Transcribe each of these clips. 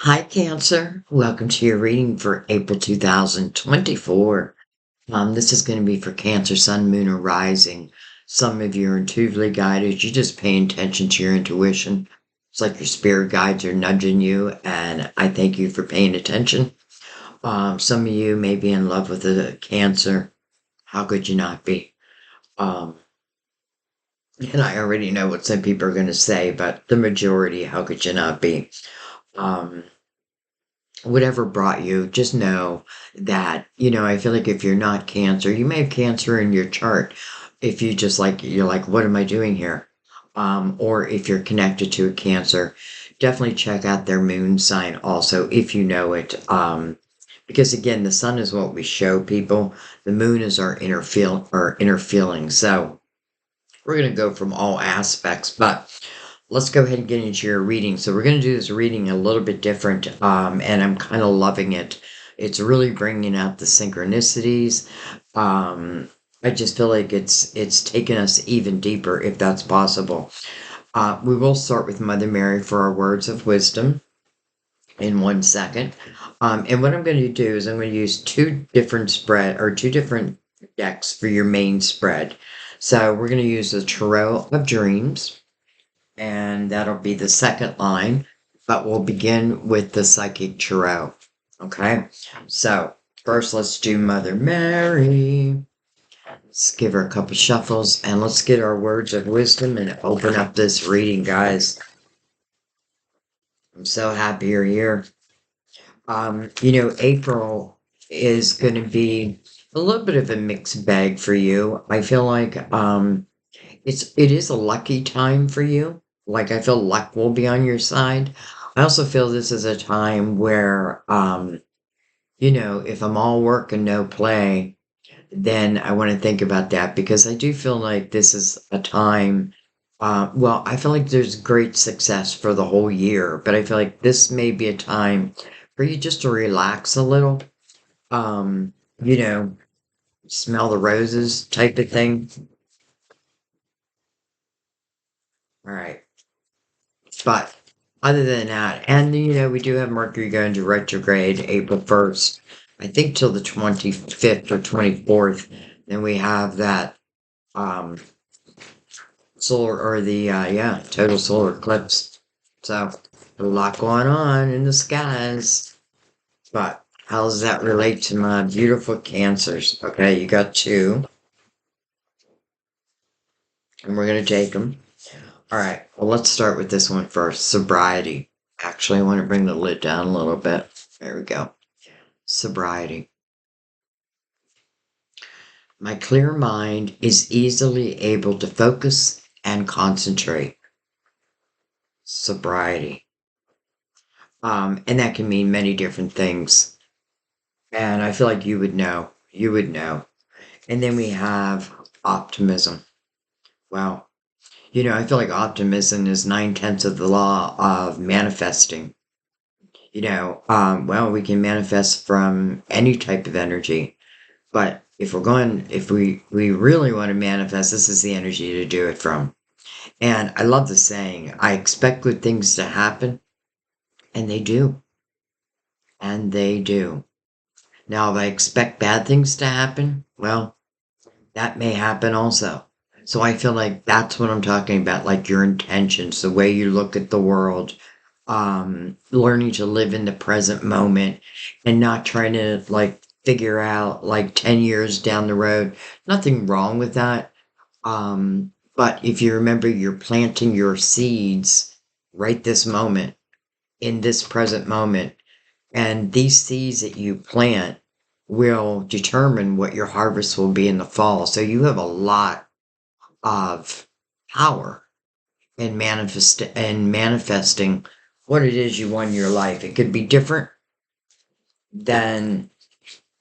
Hi, Cancer. Welcome to your reading for April 2024. This is going to be for Cancer, Sun, Moon, or Rising. Some of you are intuitively guided. You're just paying attention to your intuition. It's like your spirit guides are nudging you, and I thank you for paying attention. Some of you may be in love with a Cancer. How could you not be? Um, and I already know what some people are going to say, but the majority, how could you not be? Um, Whatever brought you, just know that, I feel like if you're not Cancer, you may have Cancer in your chart. If you just like, you're like, what am I doing here? Or if you're connected to a Cancer, definitely check out their moon sign also, if you know it. Because again, the sun is what we show people. The moon is our inner feeling. So we're going to go from all aspects, but let's go ahead and get into your reading. So we're going to do this reading a little bit different, and I'm kind of loving it. It's really bringing out the synchronicities. I just feel like it's taken us even deeper, if that's possible. We will start with Mother Mary for our words of wisdom in 1 second. And what I'm going to do is I'm going to use two different decks for your main spread. So we're going to use the Tarot of Dreams, and that'll be the second line, but we'll begin with the Psychic Tarot. Okay, so first let's do Mother Mary. Let's give her a couple shuffles, and let's get our words of wisdom and open up this reading, guys. I'm so happy you're here. April is going to be a little bit of a mixed bag for you. I feel like it is a lucky time for you. Like, I feel luck will be on your side. I also feel this is a time where if I'm all work and no play, then I want to think about that, because I do feel like this is a time. Well, I feel like there's great success for the whole year, but I feel like this may be a time for you just to relax a little. Um, you know, Smell the roses type of thing. All right. But other than that, and we do have Mercury going to retrograde April 1st, I think till the 25th or 24th. Then we have that um solar, or the total solar eclipse. So a lot going on in the skies. But how does that relate to my beautiful Cancers? Okay, you got two, and we're gonna take them. All right, well, let's start with this one first. Sobriety. Actually, I want to bring the lid down a little bit. There we go. Sobriety. My clear mind is easily able to focus and concentrate. Sobriety. And that can mean many different things. And I feel like you would know. You would know. And then we have optimism. Well, I feel like optimism is 9/10 of the law of manifesting. Well, we can manifest from any type of energy, but if we really want to manifest, this is the energy to do it from. And I love the saying, I expect good things to happen, and they do. And they do. Now, if I expect bad things to happen, well, that may happen also. So I feel like that's what I'm talking about, like your intentions, the way you look at the world, learning to live in the present moment and not trying to like figure out like 10 years down the road. Nothing wrong with that. But if you remember, you're planting your seeds right this moment, in this present moment, and these seeds that you plant will determine what your harvest will be in the fall. So you have a lot of power in manifesting what it is you want in your life. It could be different than,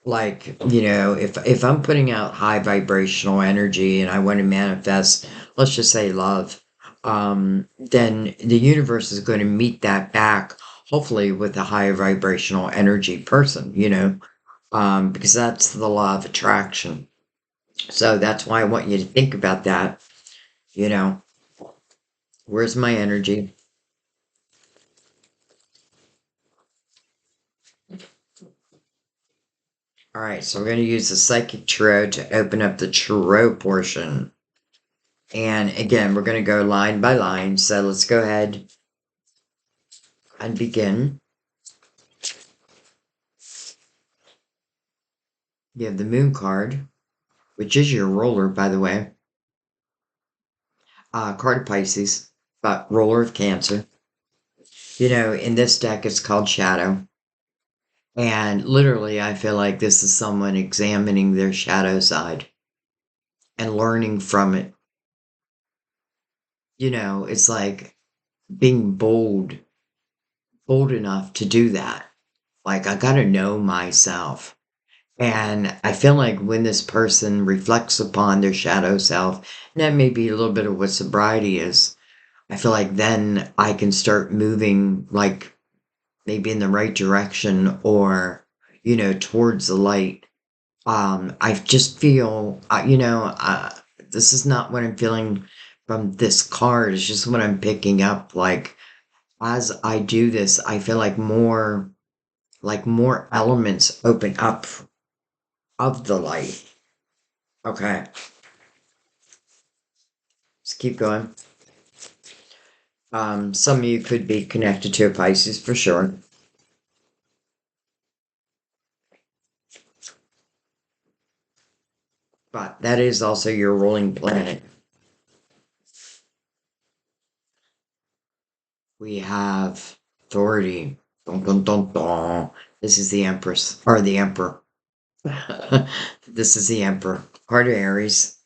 like, if I'm putting out high vibrational energy and I want to manifest, let's just say love, then the universe is going to meet that back, hopefully with a higher vibrational energy person, because that's the law of attraction. So that's why I want you to think about that. You know, where's my energy? All right, so we're going to use the psychic tarot to open up the tarot portion. And again, we're going to go line by line. So let's go ahead and begin. You have the moon card, which is your ruler, by the way. Card of Pisces, but ruler of Cancer. In this deck, it's called Shadow. And literally, I feel like this is someone examining their shadow side and learning from it. It's like being bold enough to do that. Like, I got to know myself. And I feel like when this person reflects upon their shadow self, and that may be a little bit of what sobriety is, I feel like then I can start moving, like maybe in the right direction or, towards the light. I just feel, this is not what I'm feeling from this card. It's just what I'm picking up. Like, as I do this, I feel like more elements open up of the light. Okay, let's keep going. Some of you could be connected to a Pisces for sure, but that is also your ruling planet. We have authority. Dun, dun, dun, dun. This is the Empress, or the Emperor. This is the Emperor. Part of Aries.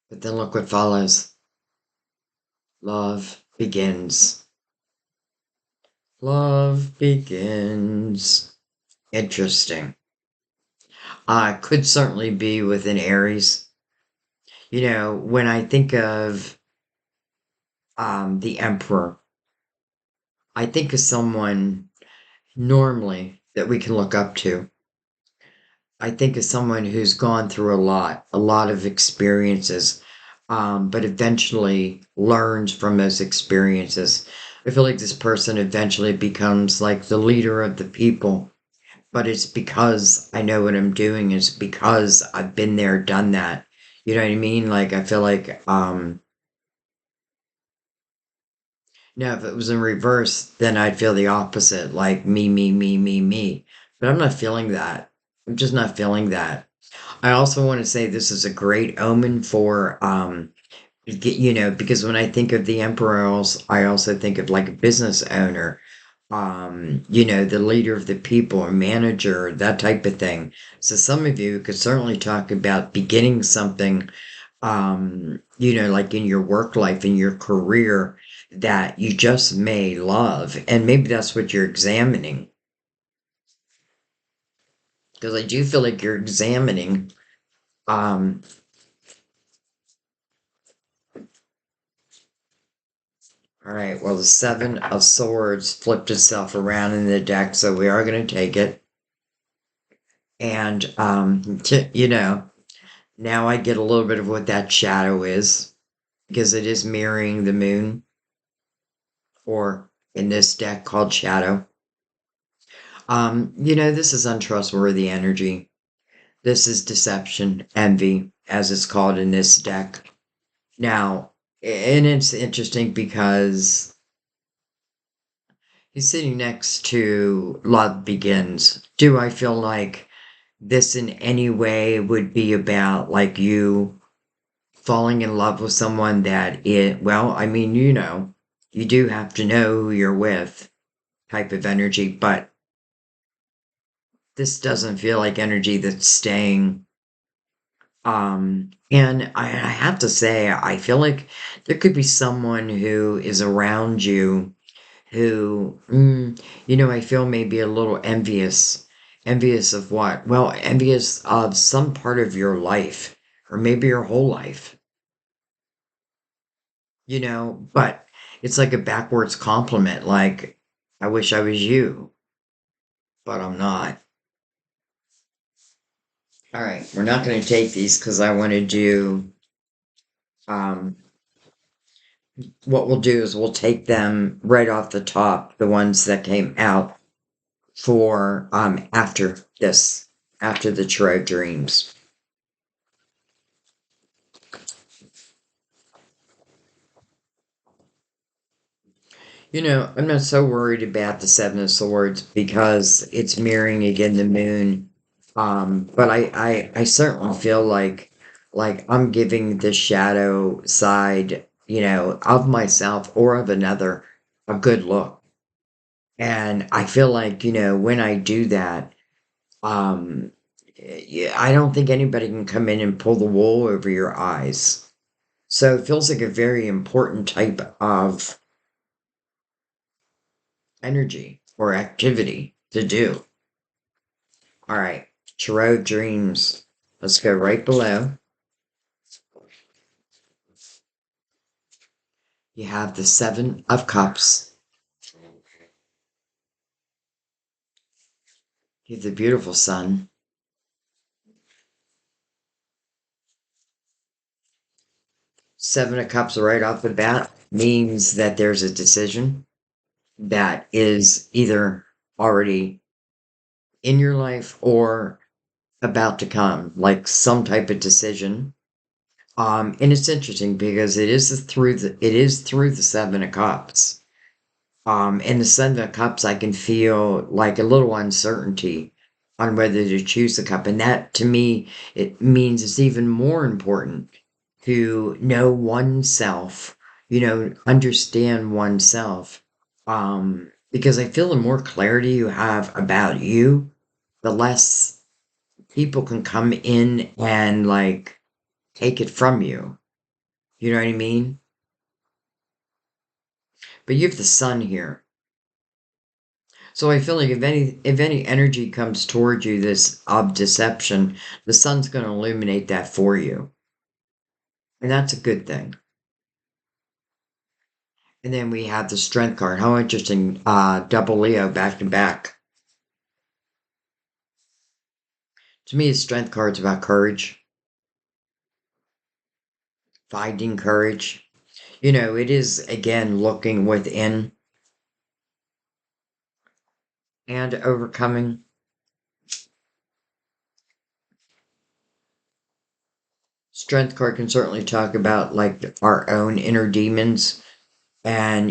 But then look what follows. Love begins. Love begins. Interesting. Could certainly be within Aries. When I think of the Emperor, I think of someone normally that we can look up to. I think of someone who's gone through a lot of experiences, but eventually learns from those experiences. I feel like this person eventually becomes like the leader of the people, but it's because I know what I'm doing. It's because I've been there, done that. You know what I mean? Like, I feel like, no, if it was in reverse, then I'd feel the opposite, like me, me, me, me, me. But I'm not feeling that. I'm just not feeling that. I also want to say this is a great omen for because when I think of the emperors, I also think of like a business owner, the leader of the people, a manager, that type of thing. So some of you could certainly talk about beginning something, like in your work life, in your career that you just may love, and maybe that's what you're examining. Because I do feel like you're examining. Um, All right, well, the Seven of Swords flipped itself around in the deck, so we are going to take it. And, now I get a little bit of what that shadow is, because it is mirroring the moon, or in this deck called Shadow. This is untrustworthy energy. This is deception, envy, as it's called in this deck. Now, and it's interesting because he's sitting next to Love Begins. Do I feel like this in any way would be about like you falling in love with someone well, I mean, you do have to know who you're with type of energy, but this doesn't feel like energy that's staying. And I have to say, I feel like there could be someone who is around you who, I feel maybe a little envious. Envious of what? Well, envious of some part of your life, or maybe your whole life, but it's like a backwards compliment, like, I wish I was you, but I'm not. All right, we're not going to take these because I want to do, um, what we'll do is we'll take them right off the top, the ones that came out. for after this, after the tarot dreams. I'm not so worried about the Seven of Swords because it's mirroring again the moon. But I certainly feel like I'm giving the shadow side, of myself or of another a good look. And I feel like, when I do that, um, yeah, I don't think anybody can come in and pull the wool over your eyes. So it feels like a very important type of energy or activity to do. All right, tarot dreams. Let's go right below. You have the Seven of Cups. You have the beautiful sun. Seven of Cups right off the bat means that there's a decision that is either already in your life or about to come, like some type of decision. And it's interesting because it is through the Seven of Cups. In the Seven of Cups, I can feel like a little uncertainty on whether to choose a cup. And that to me, it means it's even more important to know oneself, understand oneself. Because I feel the more clarity you have about you, the less people can come in and like take it from you. You know what I mean? But you have the sun here. So I feel like if any energy comes toward you this of deception, the sun's going to illuminate that for you. And that's a good thing. And then we have the strength card. How interesting. Double Leo back to back. To me, the strength card's about courage, finding courage. It is again looking within and overcoming. Strength card can certainly talk about like our own inner demons. And,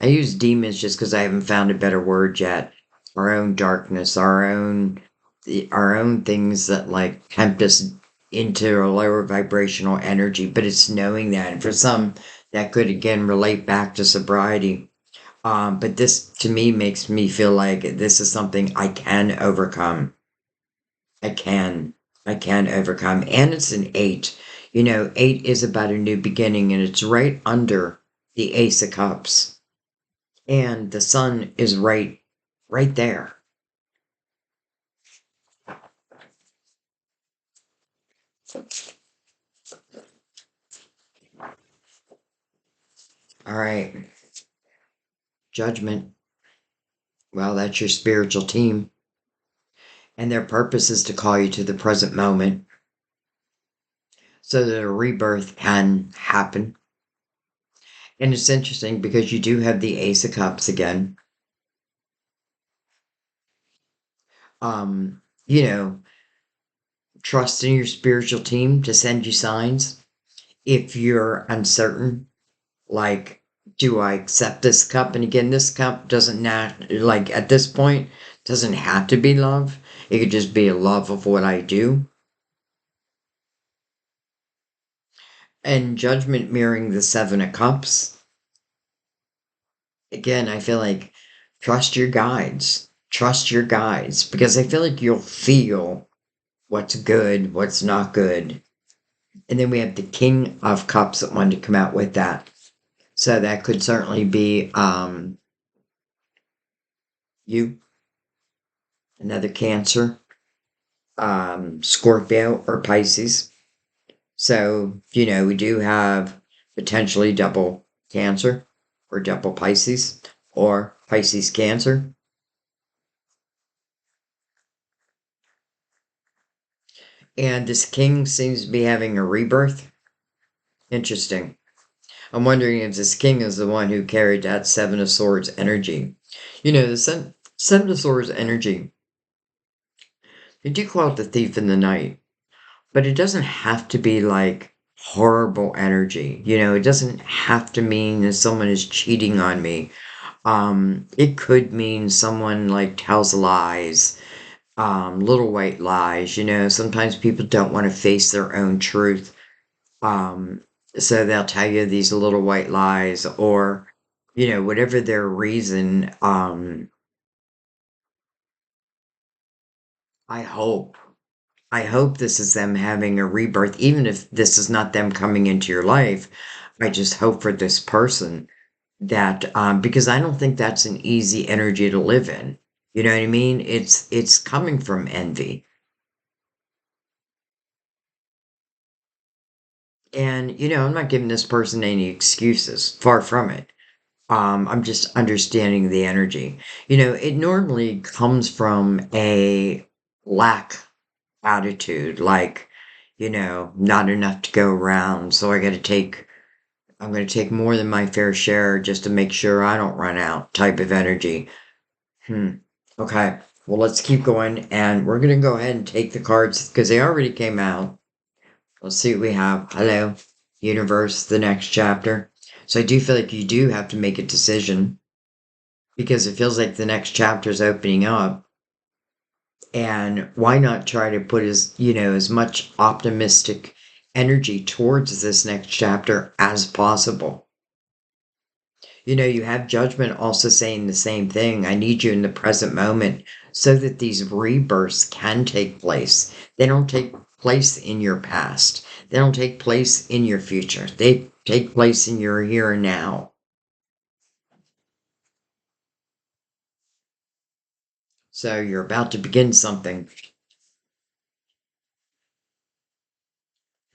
I use demons just because I haven't found a better word yet. Our own darkness, our own things that like tempt us into a lower vibrational energy. But it's knowing that. And for some, that could again relate back to sobriety. But this to me makes me feel like this is something I can overcome. I can. I can overcome. And it's an eight. Eight is about a new beginning and it's right under the Ace of Cups. And the sun is right there. All right. Judgment. Well, that's your spiritual team. And their purpose is to call you to the present moment so that a rebirth can happen. And it's interesting because you do have the Ace of Cups again. Um, you know, trust in your spiritual team to send you signs. If you're uncertain, like, do I accept this cup? And again, this cup doesn't like at this point doesn't have to be love. It could just be a love of what I do. And judgment mirroring the Seven of Cups. Again, I feel like trust your guides. Trust your guides because I feel like you'll feel what's good, what's not good. And then we have the King of Cups that wanted to come out with that. So that could certainly be you, another Cancer, Scorpio, or Pisces. So, we do have potentially double Cancer or double Pisces or Pisces Cancer. And this king seems to be having a rebirth. Interesting. I'm wondering if this king is the one who carried that Seven of Swords energy. The sun. Seven of Swords energy. They do call it the thief in the night, but it doesn't have to be like horrible energy. It doesn't have to mean that someone is cheating on me. It could mean someone like tells lies, little white lies. Sometimes people don't want to face their own truth. Um, so they'll tell you these little white lies or, whatever their reason. I hope. I hope this is them having a rebirth, even if this is not them coming into your life. I just hope for this person that, because I don't think that's an easy energy to live in. You know what I mean? It's coming from envy. And, I'm not giving this person any excuses. Far from it. I'm just understanding the energy. It normally comes from a lack attitude, like, not enough to go around, so I'm going to take more than my fair share just to make sure I don't run out type of energy. Hmm. Okay. Well, let's keep going, and we're going to go ahead and take the cards because they already came out. Let's see what we have. Hello, universe, the next chapter. So I do feel like you do have to make a decision because it feels like the next chapter is opening up. And why not try to put as much optimistic energy towards this next chapter as possible? You have judgment also saying the same thing. I need you in the present moment so that these rebirths can take place. They don't take place in your past. They don't take place in your future. They take place in your here and now. So you're about to begin something.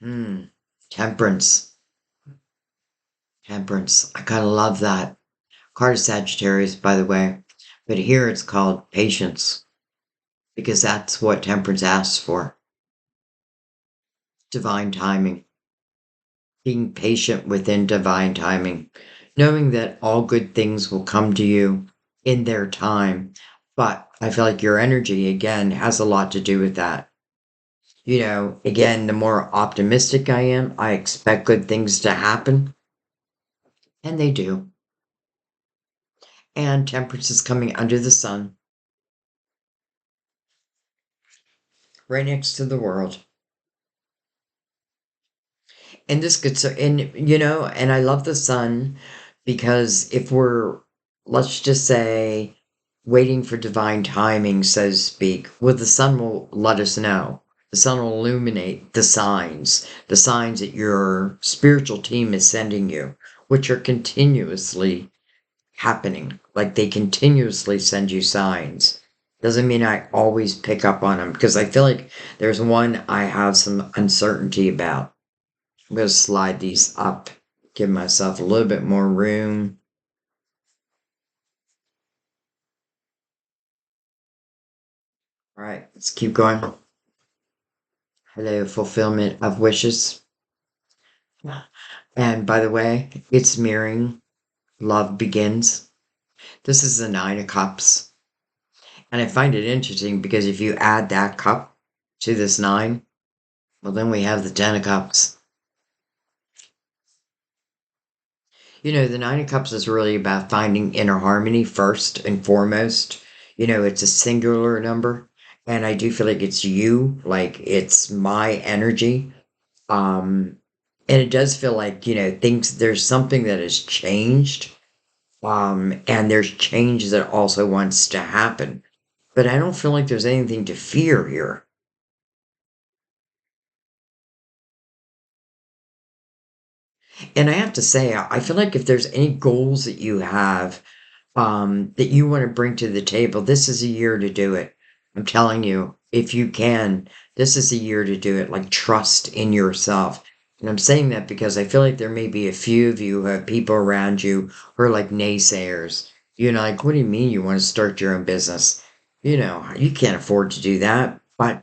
Hmm. Temperance. Temperance. I kind of love that. Card of Sagittarius, by the way. But here it's called patience because that's what temperance asks for. Divine timing. Being patient within divine timing. Knowing that all good things will come to you in their time. But I feel like your energy, again, has a lot to do with that. Again, the more optimistic I am, I expect good things to happen. And they do. And temperance is coming under the sun, right next to the world. And this gets, and I love the sun because if we're, let's just say, waiting for divine timing, so to speak, well, the sun will let us know. The sun will illuminate the signs that your spiritual team is sending you, which are continuously happening. Like they continuously send you signs. Doesn't mean I always pick up on them because I feel like there's one I have some uncertainty about. I'm going to slide these up, give myself a little bit more room. All right, let's keep going. Hello, fulfillment of wishes. And by the way, it's mirroring love begins. This is the Nine of Cups. And I find it interesting because if you add that cup to this nine, well, then we have the Ten of Cups. The Nine of Cups is really about finding inner harmony first and foremost. It's a singular number. And I do feel like it's you, like it's my energy. Um, and it does feel like, there's something that has changed. And there's change that also wants to happen. But I don't feel like there's anything to fear here. And I have to say, I feel like if there's any goals that you have, that you want to bring to the table, this is a year to do it. I'm telling you, if you can, this is a year to do it. Like trust in yourself. And I'm saying that because I feel like there may be a few of you who have people around you who are like naysayers. Like, what do you mean you want to start your own business? You can't afford to do that. But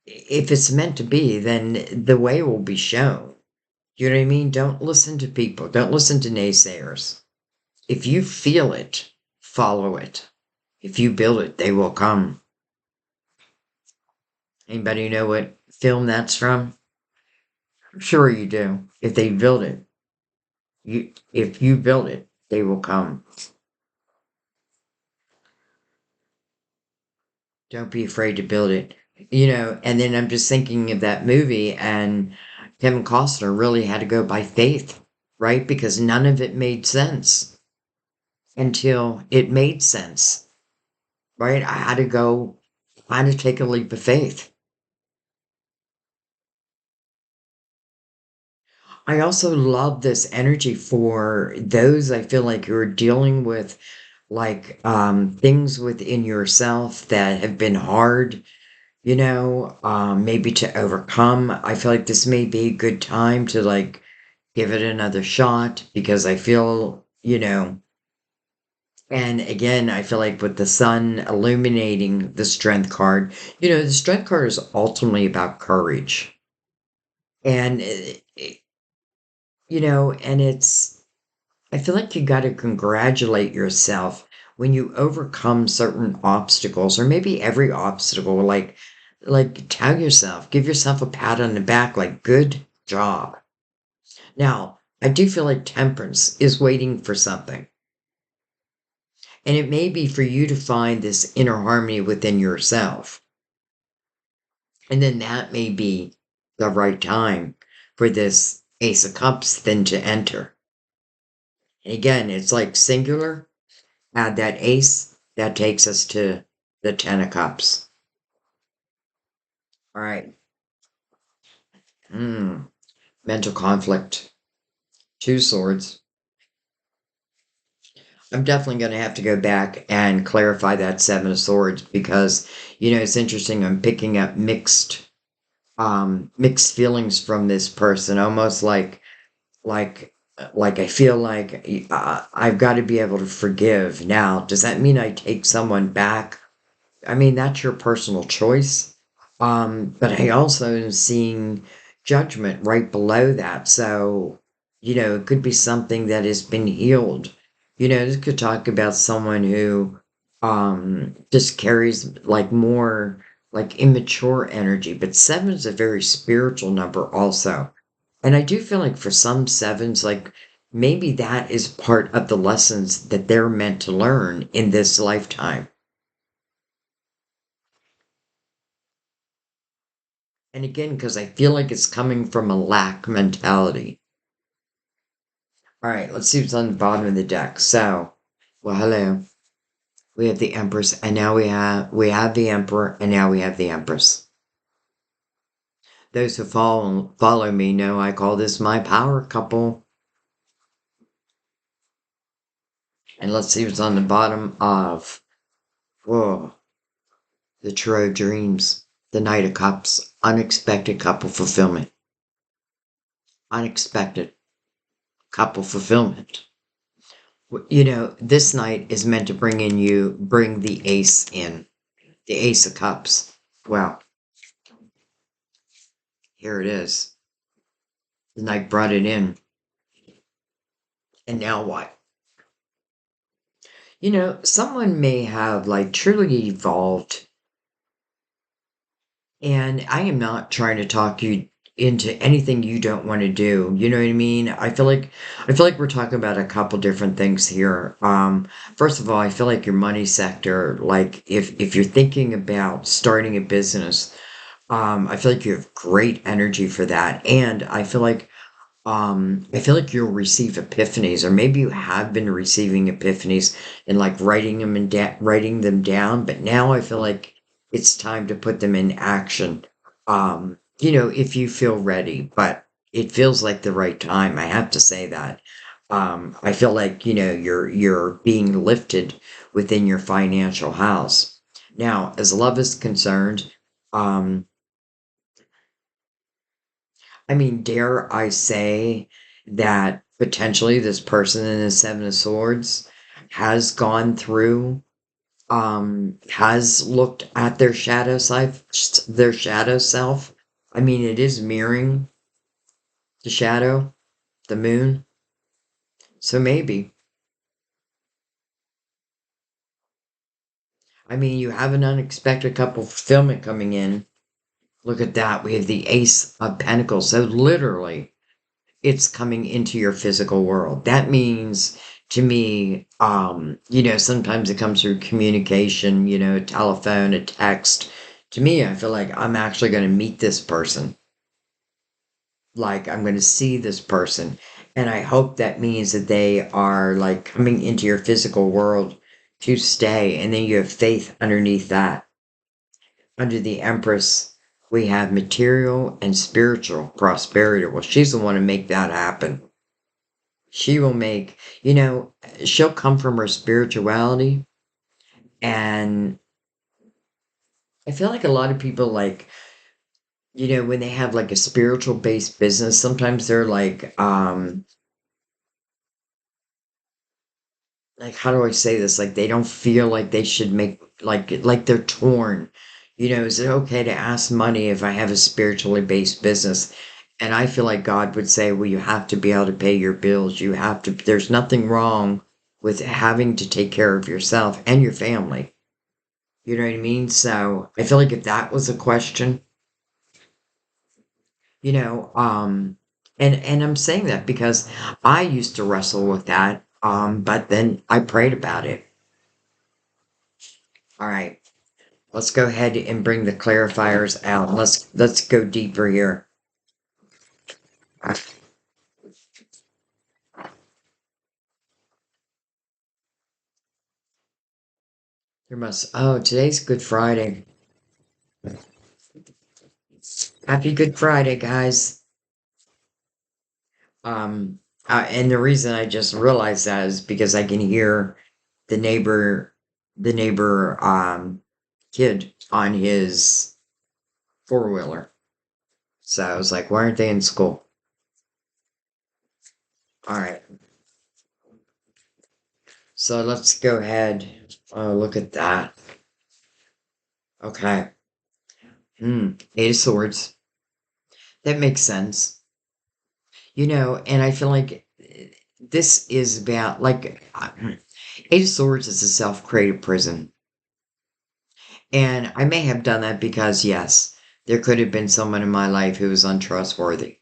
if it's meant to be, then the way will be shown. You know what I mean? Don't listen to people. Don't listen to naysayers. If you feel it, follow it. If you build it, they will come. Anybody know what film that's from? I'm sure you do. If they build it, if you build it, they will come. Don't be afraid to build it. And then I'm just thinking of that movie, and Kevin Costner really had to go by faith, right? Because none of it made sense until it made sense, right? I had to take a leap of faith. I also love this energy for those I feel like who are dealing with like things within yourself that have been hard, maybe to overcome. I feel like this may be a good time to like give it another shot because I feel, and again, I feel like with the sun illuminating the strength card, the strength card is ultimately about courage. And, and I feel like you got to congratulate yourself when you overcome certain obstacles or maybe every obstacle, like tell yourself, give yourself a pat on the back, like good job. Now, I do feel like temperance is waiting for something. And it may be for you to find this inner harmony within yourself. And then that may be the right time for this Ace of Cups then to enter. And again, it's like singular, add that ace, that takes us to the Ten of Cups. All right. Hmm. Mental conflict. Two swords. I'm definitely going to have to go back and clarify that Seven of Swords because, it's interesting. I'm picking up mixed feelings from this person, almost like like I feel like I've got to be able to forgive. Now, does that mean I take someone back? I mean, that's your personal choice. But I also am seeing judgment right below that. So, it could be something that has been healed. This could talk about someone who just carries like more like immature energy. But seven is a very spiritual number also. And I do feel like for some sevens, like maybe that is part of the lessons that they're meant to learn in this lifetime. And again, because I feel like it's coming from a lack mentality. All right, let's see what's on the bottom of the deck. So, well, hello. We have the Empress, and now we have the Emperor, and now we have the Empress. Those who follow me know I call this my power couple. And let's see what's on the bottom of whoa, the Tarot Dreams, the Knight of Cups, unexpected couple fulfillment. Unexpected couple fulfillment. This night is meant to bring the ace in, the Ace of Cups. Well, here it is. The night brought it in. And now what? Someone may have like truly evolved, and I am not trying to talk you into anything you don't want to do. You know what I mean? I feel like we're talking about a couple different things here. First of all, I feel like your money sector, like if you're thinking about starting a business, I feel like you have great energy for that. And I feel like you'll receive epiphanies, or maybe you have been receiving epiphanies and like writing them down, but now I feel like it's time to put them in action. If you feel ready, but it feels like the right time. I have to say that. I feel like, you're being lifted within your financial house. Now, as love is concerned, um, I mean, dare I say that potentially this person in the Seven of Swords has gone through, has looked at their shadow self. I mean, it is mirroring the shadow, the moon. So maybe, I mean, you have an unexpected couple fulfillment coming in. Look at that. We have the Ace of Pentacles. So literally, it's coming into your physical world. That means to me, sometimes it comes through communication, a telephone, a text. To me, I feel like I'm actually going to meet this person. Like I'm going to see this person. And I hope that means that they are like coming into your physical world to stay. And then you have faith underneath that. Under the Empress, we have material and spiritual prosperity. Well, she's the one to make that happen. She will make, she'll come from her spirituality. And I feel like a lot of people, like, when they have like a spiritual based business, sometimes they're like how do I say this? Like they don't feel like they should make like they're torn. Is it okay to ask money if I have a spiritually based business? And I feel like God would say, well, you have to be able to pay your bills. You have to, there's nothing wrong with having to take care of yourself and your family. You know what I mean? So I feel like if that was a question, you know, um, and I'm saying that because I used to wrestle with that, but then I prayed about it. All right, let's go ahead and bring the clarifiers out. Let's go deeper here. Uh, There must. Oh, today's Good Friday. Happy Good Friday, guys. Um, and the reason I just realized that is because I can hear the neighbor, the neighbor kid on his four-wheeler. So I was like, why aren't they in school? All right. So let's go ahead. Oh, look at that. Okay. Eight of Swords. That makes sense. And I feel like this is about, like, Eight of Swords is a self created prison. And I may have done that because, yes, there could have been someone in my life who was untrustworthy.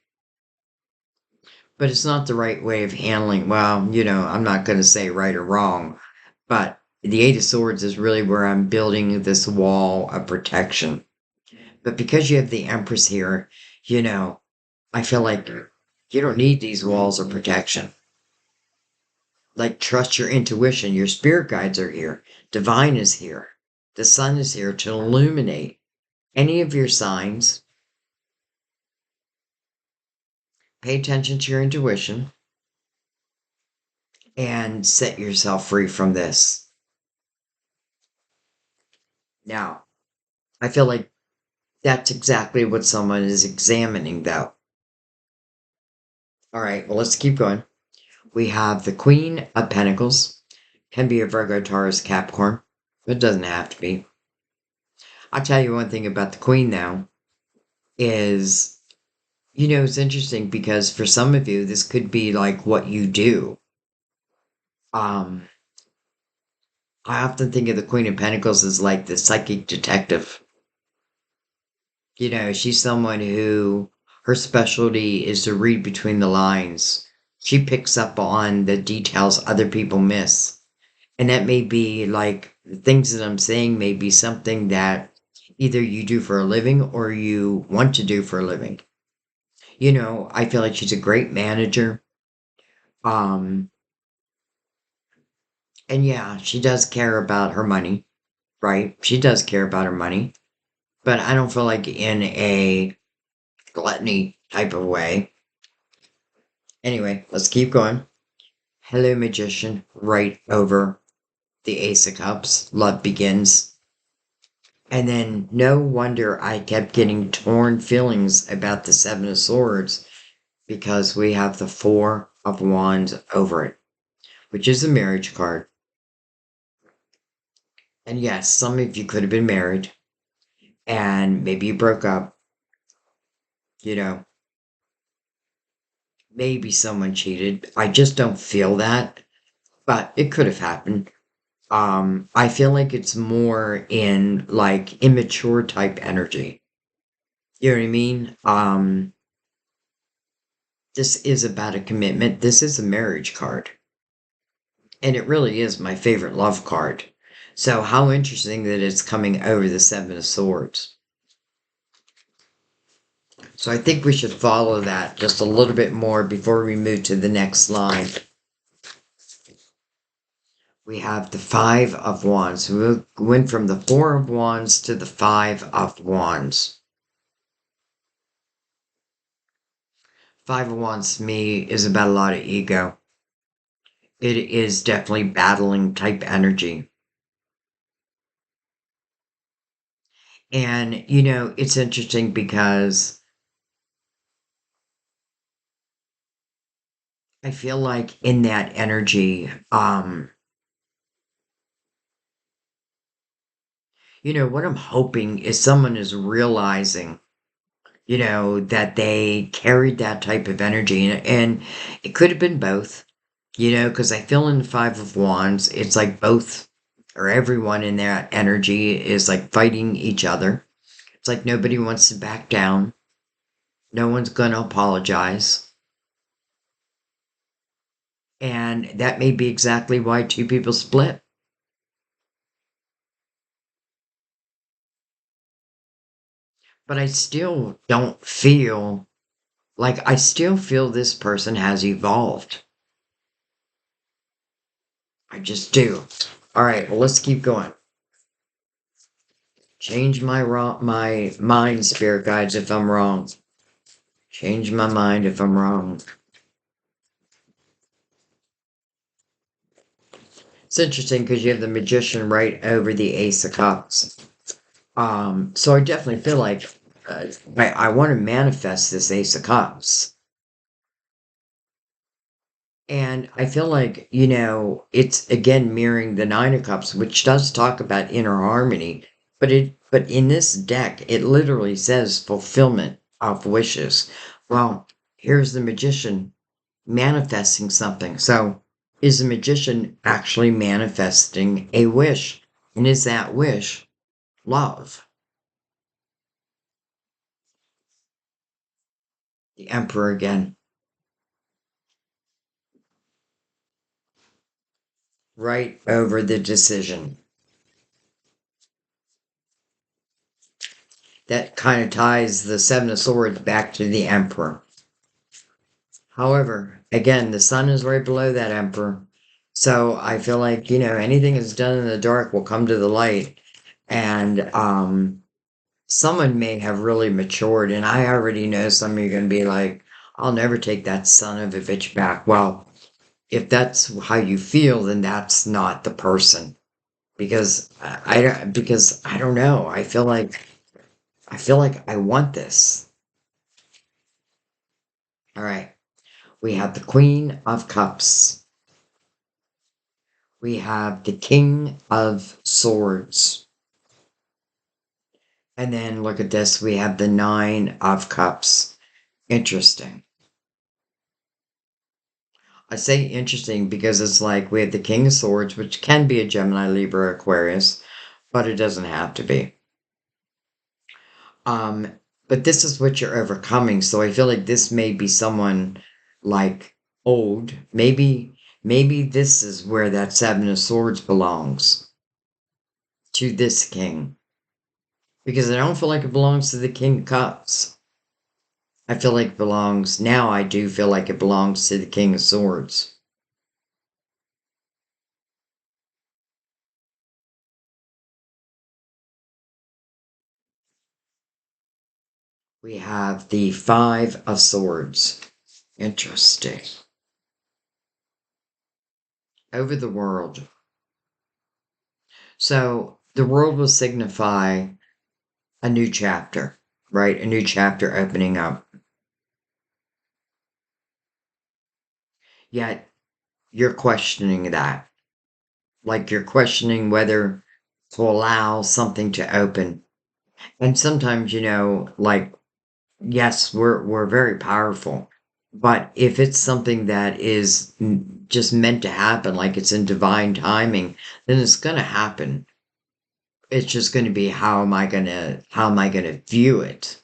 But it's not the right way of handling, well, I'm not going to say right or wrong, but the Eight of Swords is really where I'm building this wall of protection. But because you have the Empress here, you know, I feel like you don't need these walls of protection. Like, trust your intuition. Your spirit guides are here. Divine is here. The sun is here to illuminate any of your signs. Pay attention to your intuition and set yourself free from this. Now, I feel like that's exactly what someone is examining, though. All right, well, let's keep going. We have the Queen of Pentacles, can be a Virgo, Taurus, Capricorn. It doesn't have to be. I'll tell you one thing about the Queen, though, is, it's interesting because for some of you, this could be like what you do. Um, I often think of the Queen of Pentacles as like the psychic detective. She's someone who her specialty is to read between the lines. She picks up on the details other people miss. And that may be like the things that I'm saying may be something that either you do for a living or you want to do for a living. I feel like she's a great manager. Um, and yeah, she does care about her money, right? She does care about her money, but I don't feel like in a gluttony type of way. Anyway, let's keep going. Hello, Magician, right over the Ace of Cups. Love begins. And then no wonder I kept getting torn feelings about the Seven of Swords because we have the Four of Wands over it, which is a marriage card. And yes, some of you could have been married and maybe you broke up, you know, maybe someone cheated. I just don't feel that, but it could have happened. I feel like it's more in like immature type energy. You know what I mean? This is about a commitment. This is a marriage card. And it really is my favorite love card. So how interesting that it's coming over the Seven of Swords. So I think we should follow that just a little bit more before we move to the next line. We have the Five of Wands. We went from the Four of Wands to the Five of Wands. Five of Wands to me is about a lot of ego. It is definitely battling type energy. And, it's interesting because I feel like in that energy, what I'm hoping is someone is realizing, that they carried that type of energy. And it could have been both, because I feel in the Five of Wands, it's like both or everyone in that energy is like fighting each other. It's like nobody wants to back down. No one's going to apologize. And that may be exactly why two people split. But I still don't feel like I still feel this person has evolved. I just do. All right, well, let's keep going. Change my mind, spirit guides, if I'm wrong. Change my mind if I'm wrong. It's interesting because you have the Magician right over the Ace of Cups. So I definitely feel like I want to manifest this Ace of Cups. And I feel like, it's again mirroring the Nine of Cups, which does talk about inner harmony, but in this deck, it literally says fulfillment of wishes. Well, here's the Magician manifesting something. So, is the Magician actually manifesting a wish? And is that wish love? The Emperor again, right over the decision. That kind of ties the Seven of Swords back to the Emperor. However, again, the sun is right below that Emperor. So I feel like, anything that's done in the dark will come to the light. And someone may have really matured. And I already know some of you are going to be like, I'll never take that son of a bitch back. Well, if that's how you feel, then that's not the person. Because I don't know. I feel like I want this. All right. We have the Queen of Cups. We have the King of Swords. And then look at this. We have the Nine of Cups. Interesting. I say interesting because it's like we have the King of Swords, which can be a Gemini, Libra, Aquarius, but it doesn't have to be. Um, but this is what you're overcoming. So I feel like this may be someone like old. Maybe this is where that Seven of Swords belongs to this king. Because I don't feel like it belongs to the King of Cups. I feel like it belongs, now I do feel like it belongs to the King of Swords. We have the Five of Swords. Interesting. Over the world. So the world will signify a new chapter, right? A new chapter opening up. Yet you're questioning that. Like you're questioning whether to allow something to open. And sometimes, like, yes, we're very powerful. But if it's something that is just meant to happen, like it's in divine timing, then it's gonna happen. It's just gonna be how am I gonna view it?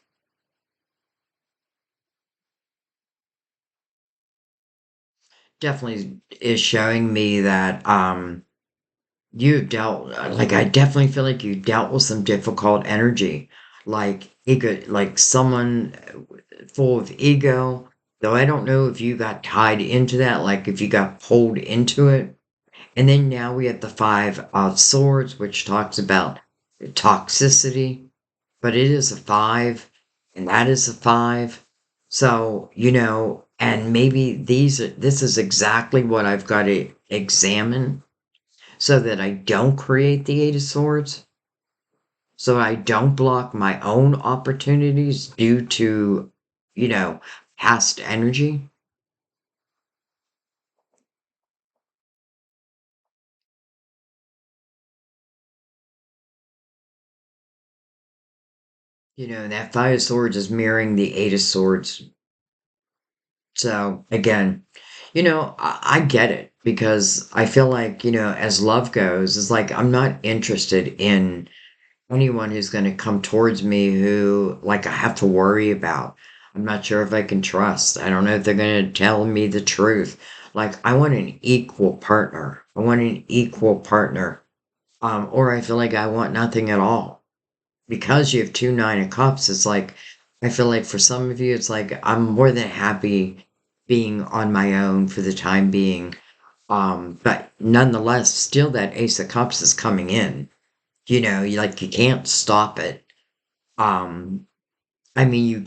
Definitely is showing me that you dealt like I definitely feel like you dealt with some difficult energy. Like ego, like someone full of ego. Though I don't know if you got tied into that, like if you got pulled into it. And then now we have the Five of Swords, which talks about toxicity, but it is a five, and that is a five. So, and maybe this is exactly what I've got to examine so that I don't create the Eight of Swords, so I don't block my own opportunities due to, you know, past energy. That Five of Swords is mirroring the Eight of Swords. So again, I get it because I feel like, as love goes, it's like I'm not interested in anyone who's going to come towards me who, like, I have to worry about. I'm not sure if I can trust. I don't know if they're going to tell me the truth. Like, I want an equal partner. I want an equal partner. Or I feel like I want nothing at all because you have two Nine of Cups. It's like I feel like for some of you, it's like I'm more than happy being on my own for the time being. But nonetheless, still that Ace of Cups is coming in. You can't stop it. Um, I mean, you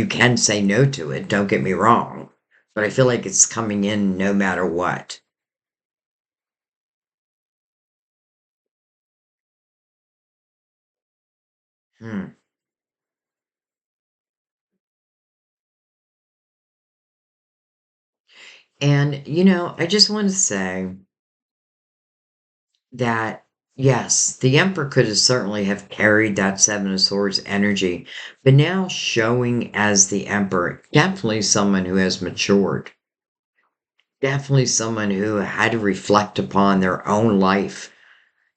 can say no to it. Don't get me wrong, but I feel like it's coming in no matter what. Hmm. And I just want to say that yes, the Emperor could have certainly have carried that Seven of Swords energy, but now showing as the Emperor, definitely someone who has matured, definitely someone who had to reflect upon their own life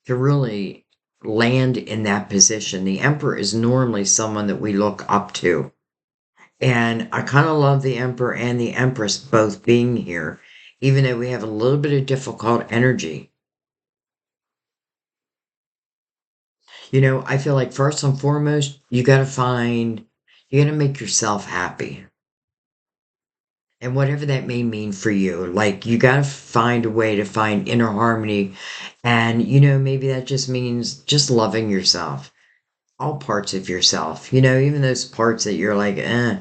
to really land in that position. The Emperor is normally someone that we look up to. And I kind of love the Emperor and the Empress both being here, even though we have a little bit of difficult energy. I feel like first and foremost, you got to make yourself happy. And whatever that may mean for you, like you got to find a way to find inner harmony. And, maybe that just means just loving yourself, all parts of yourself, even those parts that you're like, eh.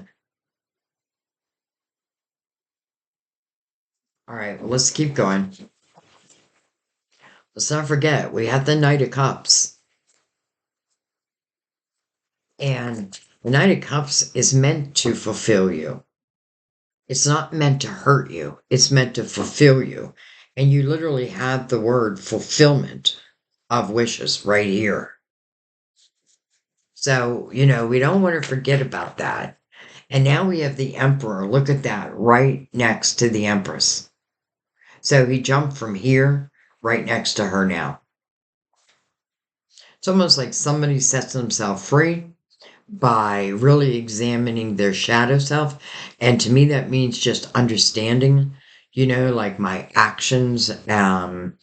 All right, well, let's keep going. Let's not forget, we have the Knight of Cups. And the Knight of Cups is meant to fulfill you. It's not meant to hurt you, it's meant to fulfill you. And you literally have the word fulfillment of wishes right here. So, we don't want to forget about that. And now we have the Emperor. Look at that, right next to the Empress. So he jumped from here right next to her now. It's almost like somebody sets themselves free by really examining their shadow self. And to me, that means just understanding, like my actions, and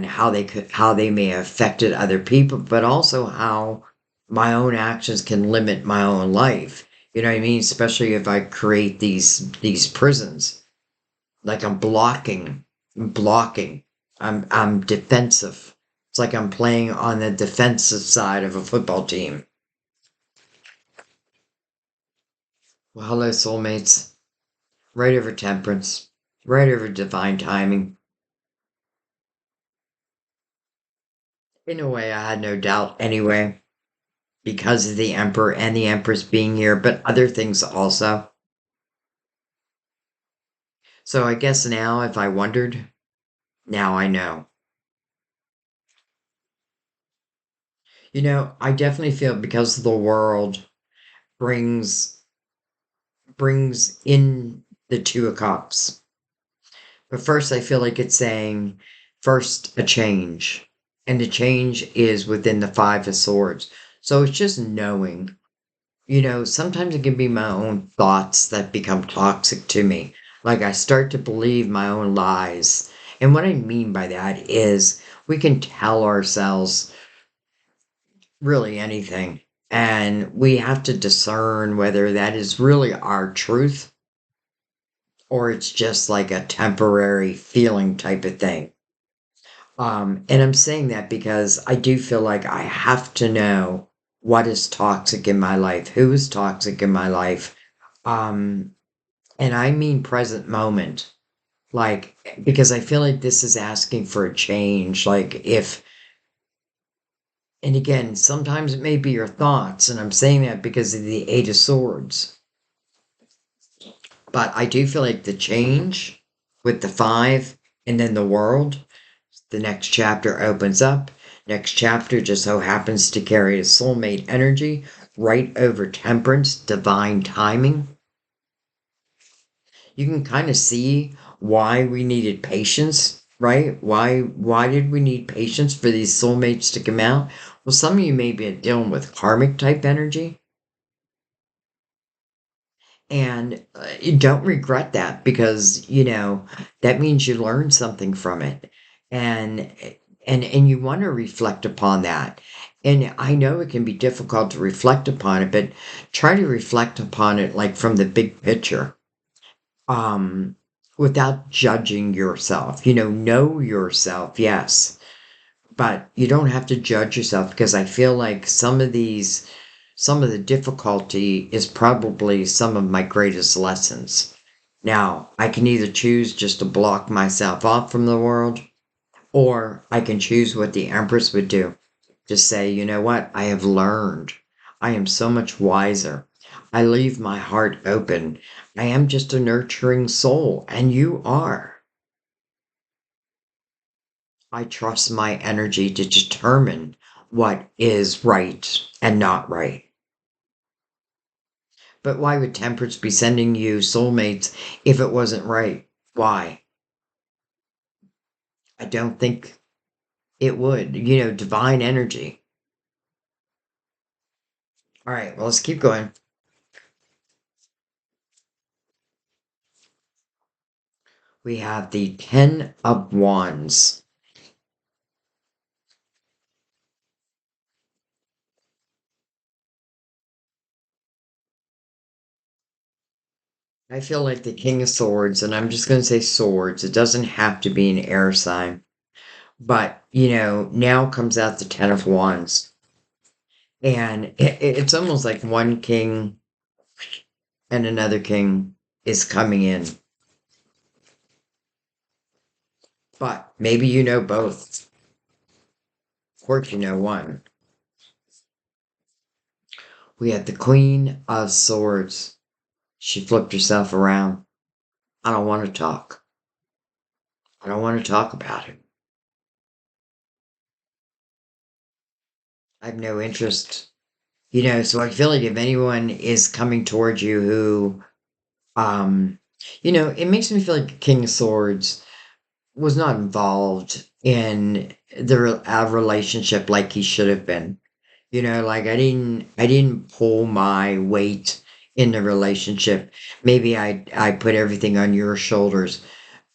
how they may have affected other people, but also how my own actions can limit my own life. You know what I mean? Especially if I create these prisons. Like I'm blocking. I'm defensive. It's like I'm playing on the defensive side of a football team. Well, hello, soulmates. Right over temperance. Right over divine timing. In a way, I had no doubt anyway, because of the Emperor and the Empress being here, but other things also. So I guess now, if I wondered, now I know. I definitely feel because the world brings in the Two of Cups. But first, I feel like it's saying, first, a change. And the change is within the Five of Swords. So it's just knowing. Sometimes it can be my own thoughts that become toxic to me. Like I start to believe my own lies. And what I mean by that is we can tell ourselves really anything. And we have to discern whether that is really our truth or it's just like a temporary feeling type of thing. And I'm saying that because I do feel like I have to know what is toxic in my life, who is toxic in my life. Um, and I mean present moment. Like, because I feel like this is asking for a change. And again, sometimes it may be your thoughts, and I'm saying that because of the Eight of Swords. But I do feel like the change with the five and then the world, the next chapter opens up. Next chapter just so happens to carry a soulmate energy right over temperance, divine timing. You can kind of see why we needed patience, right? Why did we need patience for these soulmates to come out? Well, some of you may be dealing with karmic type energy, and you don't regret that because that means you learned something from it, and and you want to reflect upon that. And I know it can be difficult to reflect upon it, but try to reflect upon it like from the big picture, um, without judging yourself. Know yourself, yes, but you don't have to judge yourself because I feel like some of the difficulty is probably some of my greatest lessons. Now, I can either choose just to block myself off from the world, or I can choose what the Empress would do. Just say, you know what? I have learned. I am so much wiser. I leave my heart open. I am just a nurturing soul, and you are. I trust my energy to determine what is right and not right. But why would Temperance be sending you soulmates if it wasn't right? Why? I don't think it would. Divine energy. All right, well, let's keep going. We have the Ten of Wands. I feel like the King of Swords, and I'm just going to say swords. It doesn't have to be an air sign. But, now comes out the Ten of Wands. And it's almost like one king and another king is coming in. But maybe you know both. Of course, you know one. We have the Queen of Swords. She flipped herself around. I don't want to talk. I don't want to talk about it. I have no interest. So I feel like if anyone is coming towards you who, um, it makes me feel like the King of Swords was not involved in our relationship like he should have been. Like I didn't pull my weight in the relationship. Maybe I put everything on your shoulders.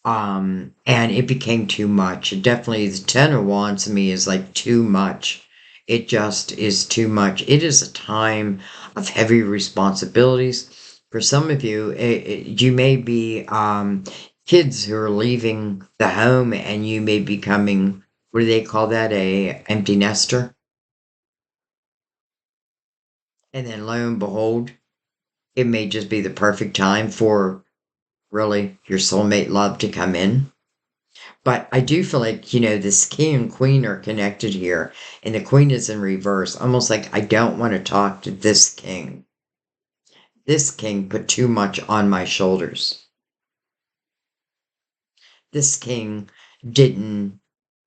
And it became too much. Definitely the Ten of Wands to me is like too much. It just is too much. It is a time of heavy responsibilities. For some of you, you may be kids who are leaving the home and you may be becoming, what do they call that, a empty nester? And then lo and behold, it may just be the perfect time for really your soulmate love to come in. But I do feel like, this king and queen are connected here, and the queen is in reverse, almost like I don't want to talk to this king. This king put too much on my shoulders. This king didn't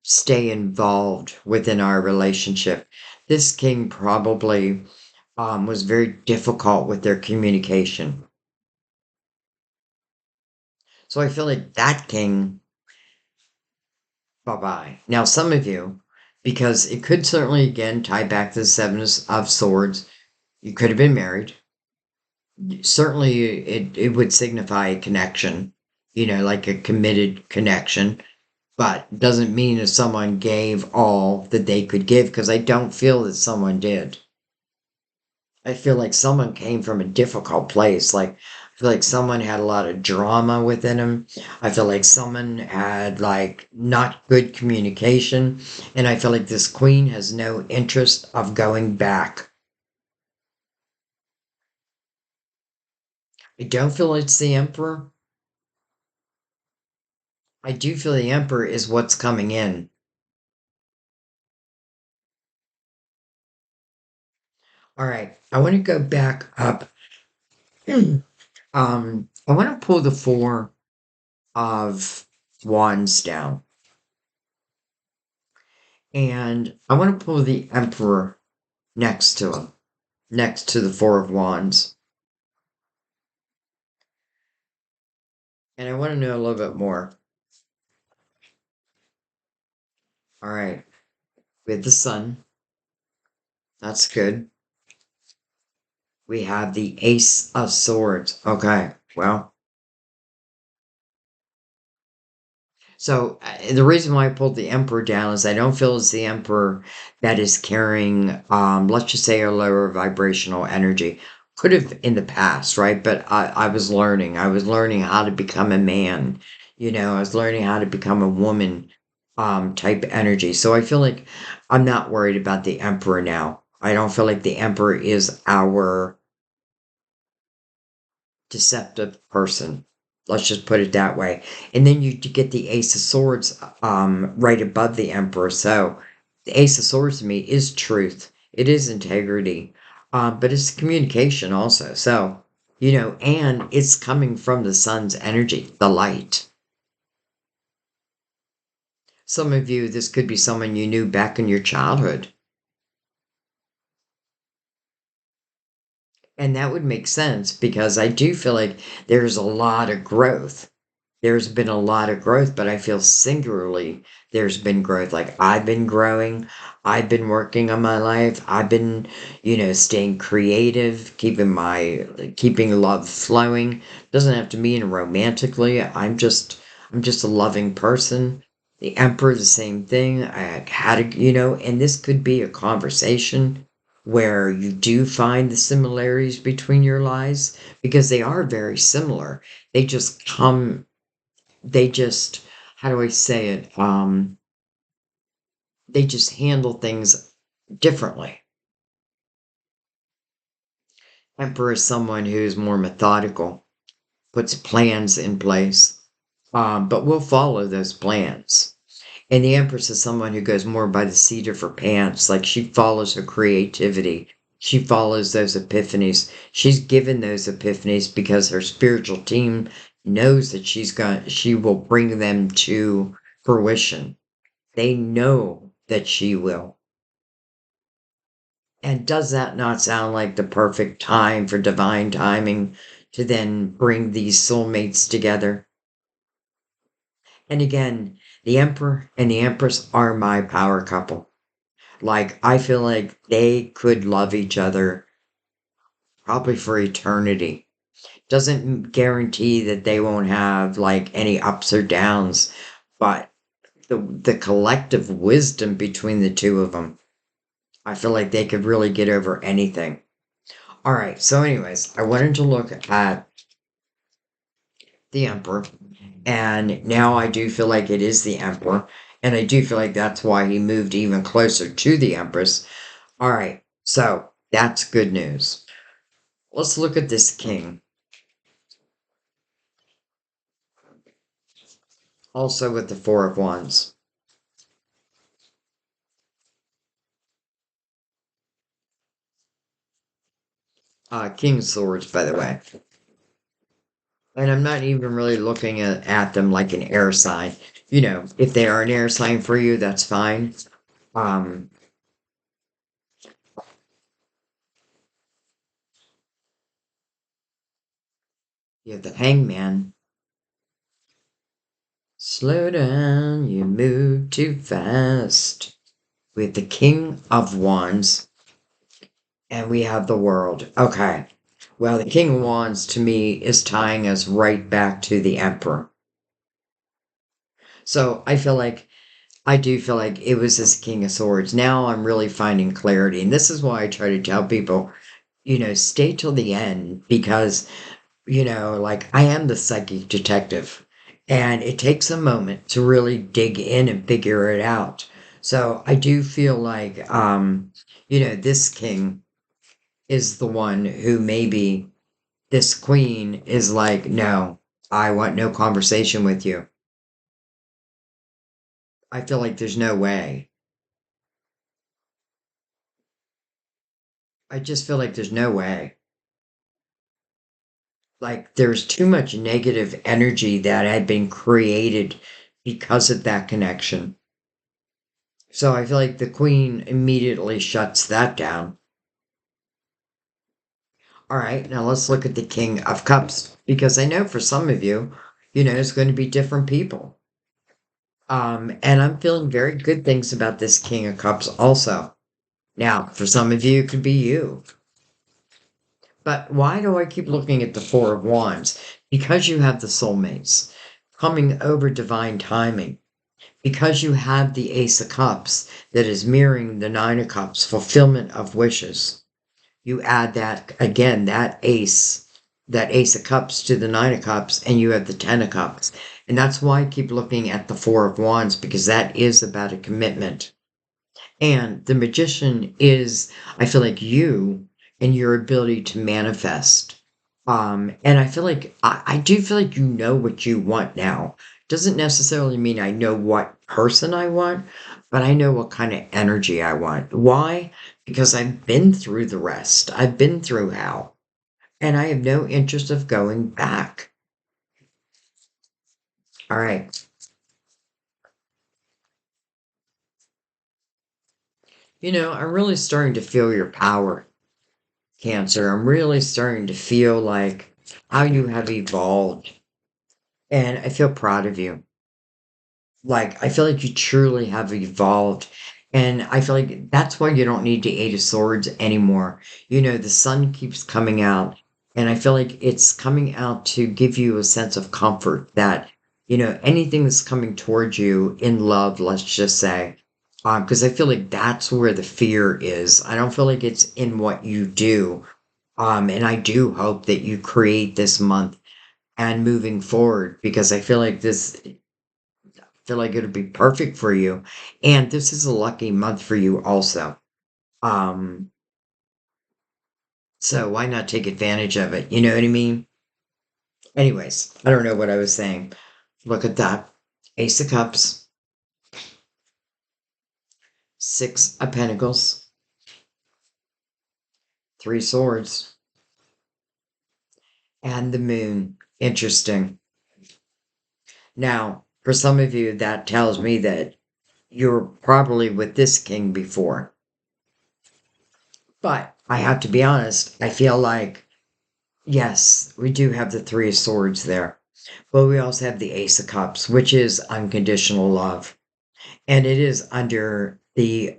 stay involved within our relationship. This king probably was very difficult with their communication. So I feel like that king Bye bye. Now, some of you, because it could certainly again tie back to the Seven of Swords, you could have been married. Certainly, it would signify a connection, like a committed connection, but doesn't mean that someone gave all that they could give because I don't feel that someone did. I feel like someone came from a difficult place. Like, I feel like someone had a lot of drama within them. I feel like someone had, like, not good communication. And I feel like this queen has no interest of going back. I don't feel it's the emperor. I do feel the emperor is what's coming in. All right. I want to go back up. I want to pull the four of wands down. And I want to pull the emperor next to him, next to the four of wands. And I want to know a little bit more. All right. With the sun. That's good. We have the ace of swords. Okay. Well, so the reason why I pulled the emperor down is I don't feel it's the emperor that is carrying, let's just say, a lower vibrational energy. Could have in the past, right? But I was learning. I was learning how to become a man. I was learning how to become a woman, type energy. So I feel like I'm not worried about the emperor now. I don't feel like the emperor is our deceptive person. Let's just put it that way. And then you get the Ace of Swords right above the Emperor. So the Ace of Swords to me is truth. It is integrity. But it's communication also. So, and it's coming from the sun's energy, the light. Some of you, this could be someone you knew back in your childhood. And that would make sense because I do feel like there's a lot of growth. There's been a lot of growth, but I feel singularly there's been growth. Like I've been growing, I've been working on my life, I've been, staying creative, keeping love flowing. Doesn't have to mean romantically. I'm just a loving person. The emperor, the same thing. I had and this could be a conversation where you do find the similarities between your lives because they are very similar. They just come they just how do I say it? They just handle things differently. Emperor is someone who's more methodical, puts plans in place, but will follow those plans. And the Empress is someone who goes more by the seat of her pants, like she follows her creativity. She follows those epiphanies. She's given those epiphanies because her spiritual team knows that she will bring them to fruition. They know that she will. And does that not sound like the perfect time for divine timing to then bring these soulmates together? And again, the Emperor and the Empress are my power couple. Like, I feel like they could love each other probably for eternity. Doesn't guarantee that they won't have like any ups or downs, but the collective wisdom between the two of them, I feel like they could really get over anything. All right. So, anyways, I wanted to look at the Emperor, and now I do feel like it is the Emperor, and I do feel like that's why he moved even closer to the Empress. All right. So, that's good news. Let's look at this King, also with the Four of Wands. King of Swords, by the way. And I'm not even really looking at them like an air sign. If they are an air sign for you, that's fine. Um, you have the Hangman. Slow down, you move too fast. We have the King of Wands and we have the World. Okay. Well, the King of Wands to me is tying us right back to the Emperor. So I do feel like it was this King of Swords. Now I'm really finding clarity. And this is why I try to tell people, stay till the end because, like I am the psychic detective and it takes a moment to really dig in and figure it out. So I do feel like, this king is the one who maybe this queen is like, no, I want no conversation with you. I feel like there's no way. I just feel like there's no way. Like there's too much negative energy that had been created because of that connection. So I feel like the queen immediately shuts that down. All right, now let's look at the King of Cups because I know for some of you, it's going to be different people. And I'm feeling very good things about this King of Cups also. Now, for some of you, it could be you. But why do I keep looking at the Four of Wands? Because you have the soulmates coming over divine timing. Because you have the Ace of Cups that is mirroring the Nine of Cups, fulfillment of wishes. You add that, again, that Ace of Cups to the Nine of Cups, and you have the Ten of Cups. And that's why I keep looking at the Four of Wands, because that is about a commitment. And the magician is, I feel like you and your ability to manifest. And I feel like I do feel like you know what you want now. Doesn't necessarily mean I know what person I want, but I know what kind of energy I want. Why? Because I've been through the rest. I've been through hell. And I have no interest of going back. All right. I'm really starting to feel your power. Cancer, I'm really starting to feel like how you have evolved. And I feel proud of you. Like, I feel like you truly have evolved. And I feel like that's why you don't need the Eight of Swords anymore. The sun keeps coming out. And I feel like it's coming out to give you a sense of comfort that, anything that's coming towards you in love, let's just say, because I feel like that's where the fear is. I don't feel like it's in what you do. And I do hope that you create this month and moving forward because I feel like it'll be perfect for you. And this is a lucky month for you also. Um, so why not take advantage of it? You know what I mean? Anyways, I don't know what I was saying. Look at that. Ace of Cups, Six of Pentacles, Three Swords, and the Moon. Interesting. Now, for some of you, that tells me that you're probably with this king before. But I have to be honest, I feel like, yes, we do have the Three of Swords there. But we also have the Ace of Cups, which is unconditional love. And it is under the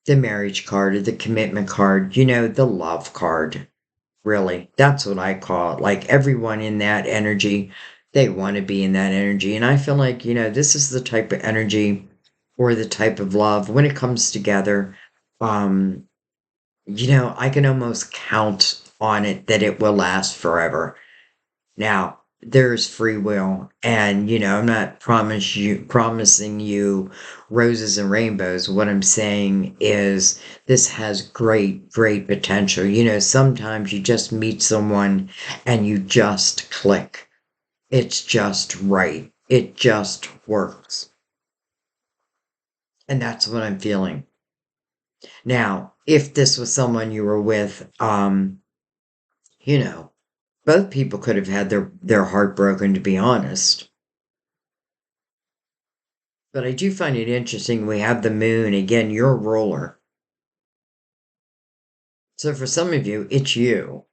marriage card or the commitment card, the love card. Really. That's what I call it. Like everyone in that energy, they want to be in that energy. And I feel like, this is the type of energy or the type of love when it comes together. Um, I can almost count on it that it will last forever. Now, there's free will, and I'm not promising you roses and rainbows. What I'm saying is this has great, great potential. Sometimes you just meet someone and you just click. It's just right. It just works. And that's what I'm feeling. Now, if this was someone you were with, you know, both people could have had their heart broken, to be honest. But I do find it interesting we have the moon. Again, you're a ruler. So for some of you, it's you.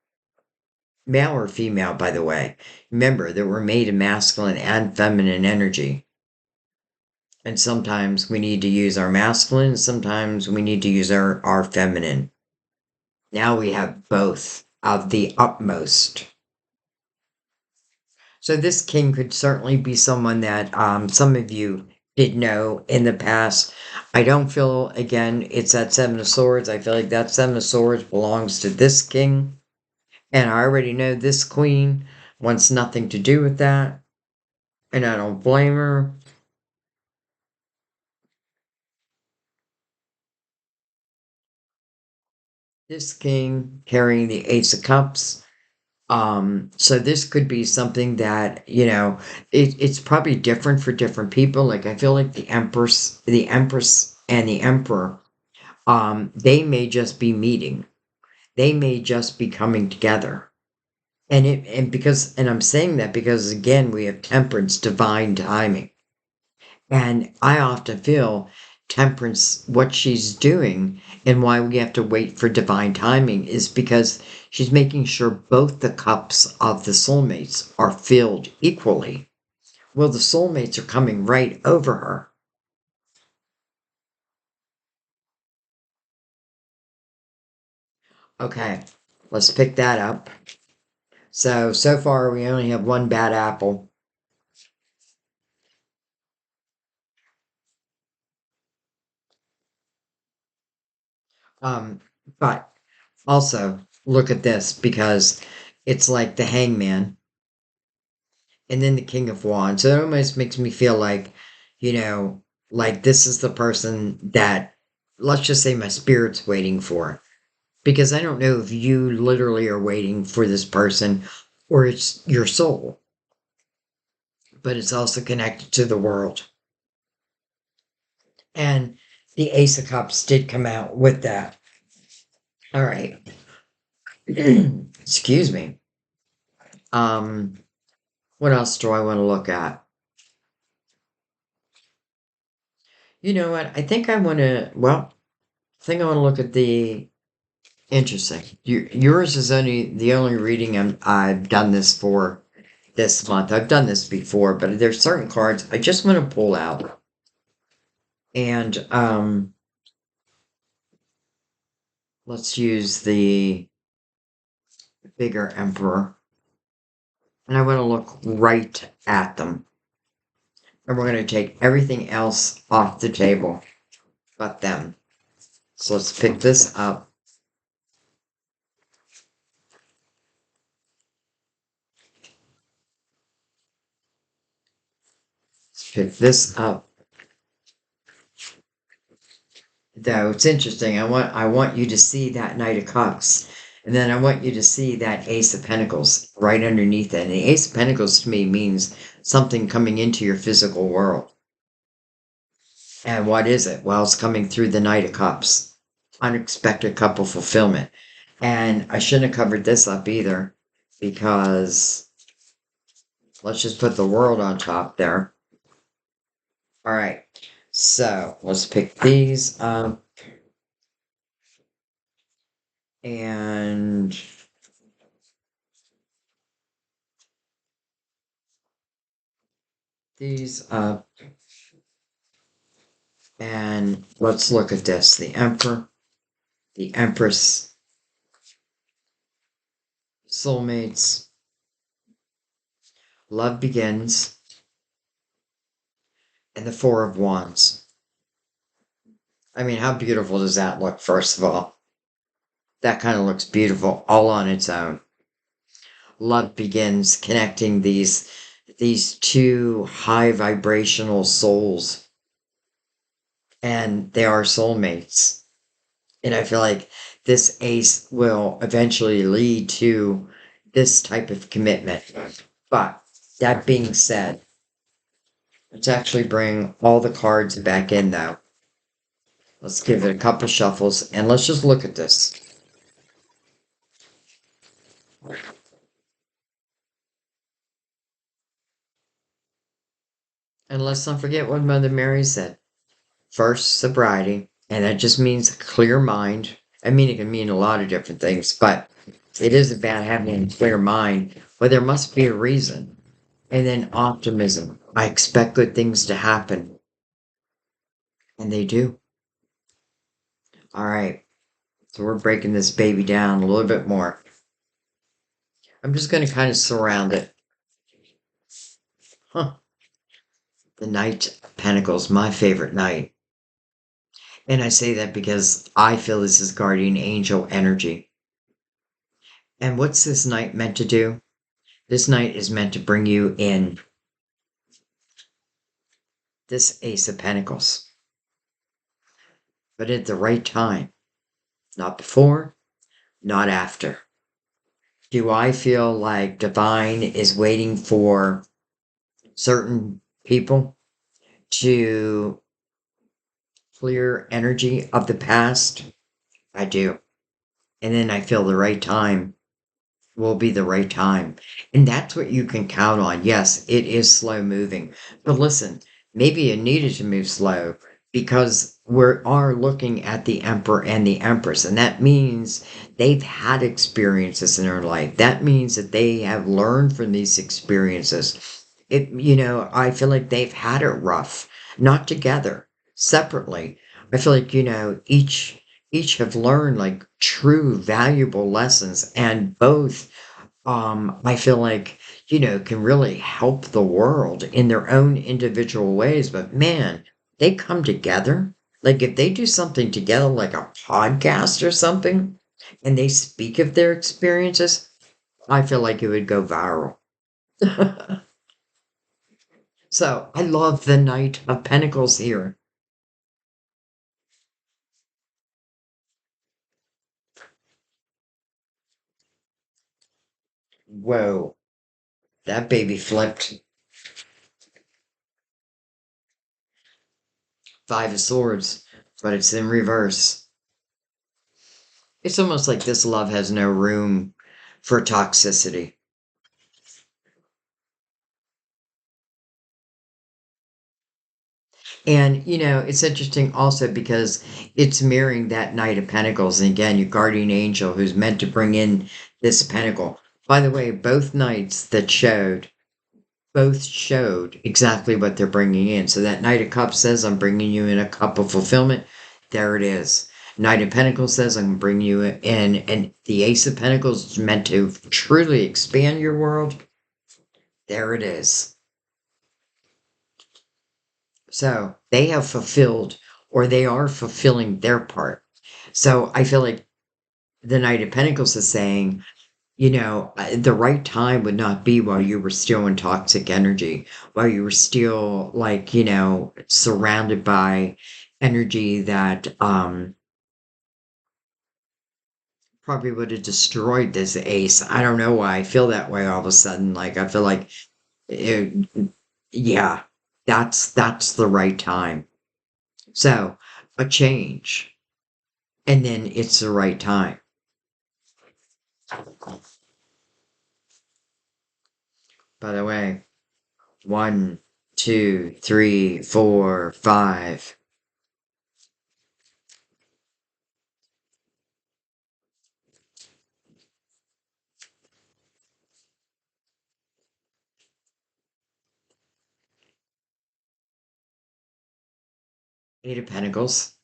male or female, by the way. Remember that we're made of masculine and feminine energy. And sometimes we need to use our masculine, sometimes we need to use our feminine. Now we have both of the utmost. So this king could certainly be someone that some of you did know in the past. I don't feel, again, it's that Seven of Swords. I feel like that Seven of Swords belongs to this king. And I already know this queen wants nothing to do with that. And I don't blame her. This king carrying the Ace of Cups. So this could be something that, it's probably different for different people. Like I feel like the Empress and the Emperor, they may just be meeting. They may just be coming together. And I'm saying that because again, we have temperance, divine timing. And I often feel Temperance, what she's doing and why we have to wait for divine timing is because she's making sure both the cups of the soulmates are filled equally. Well, the soulmates are coming right over her. Okay, let's pick that up. So far we only have one bad apple. Um, but also look at this because it's like the hangman and then the King of Wands. So it almost makes me feel you know, like this is the person that, let's just say, my spirit's waiting for. Because I don't know if you literally are waiting for this person or it's your soul, but it's also connected to the world. And the Ace of Cups did come out with that. All right. Excuse me. Um, what else do I want to look at? You know what? I think I want to look at the interesting. Yours is only the only reading I've done this for this month. I've done this before, but there's certain cards I just want to pull out. And let's use the bigger emperor. And I want to look right at them. And we're going to take everything else off the table but them. So let's pick this up. Let's pick this up. Though it's interesting, I want you to see that Knight of Cups. And then I want you to see that Ace of Pentacles right underneath it. And the Ace of Pentacles to me means something coming into your physical world. And what is it? Well, it's coming through the Knight of Cups. Unexpected couple fulfillment. And I shouldn't have covered this up either because let's just put the world on top there. All right. So let's pick these up. And these up. And let's look at this. The Emperor, the Empress, soulmates, love begins, and the Four of Wands. I mean, how beautiful does that look, first of all? That kind of looks beautiful all on its own. Love begins connecting these two high vibrational souls, and they are soulmates. And I feel like this ace will eventually lead to this type of commitment. But that being said, let's actually bring all the cards back in though. Let's give it a couple shuffles and let's just look at this. And let's not forget what Mother Mary said. First, sobriety, and that just means a clear mind. I mean, it can mean a lot of different things, but It is about having a clear mind, but there must be a reason. And then optimism. I expect good things to happen, and they do. All right. So we're breaking this baby down a little bit more. I'm just going to kind of surround it. Huh. The Knight of Pentacles, my favorite knight. And I say that because I feel this is guardian angel energy. And what's this knight meant to do? This knight is meant to bring you in this Ace of Pentacles, but at the right time, not before, not after. Do I feel like divine is waiting for certain people to clear energy of the past? I do. And then I feel the right time will be the right time. And that's what you can count on. Yes, it is slow moving. But listen, maybe it needed to move slow because we are looking at the Emperor and the Empress. And that means they've had experiences in their life. That means that they have learned from these experiences. I feel like they've had it rough, not together, separately. I feel like, each have learned like true valuable lessons and both I feel like can really help the world in their own individual ways, but man, they come together, like if they do something together like a podcast or something and they speak of their experiences, I feel like it would go viral. So I love the Knight of Pentacles here. Whoa, that baby flipped. Five of Swords, but it's in reverse. It's almost like this love has no room for toxicity. And, it's interesting also because it's mirroring that Knight of Pentacles. And again, your guardian angel who's meant to bring in this pentacle. By the way, both showed exactly what they're bringing in. So that Knight of Cups says, I'm bringing you in a cup of fulfillment. There it is. Knight of Pentacles says, I'm bringing you in. And the Ace of Pentacles is meant to truly expand your world. There it is. So they have fulfilled or they are fulfilling their part. So I feel like the Knight of Pentacles is saying, the right time would not be while you were still in toxic energy, while you were still like, surrounded by energy that probably would have destroyed this ace. I don't know why I feel that way all of a sudden. Like I feel like it, yeah, that's the right time. So a change, and then it's the right time. By the way, one, two, three, four, five. Eight of Pentacles.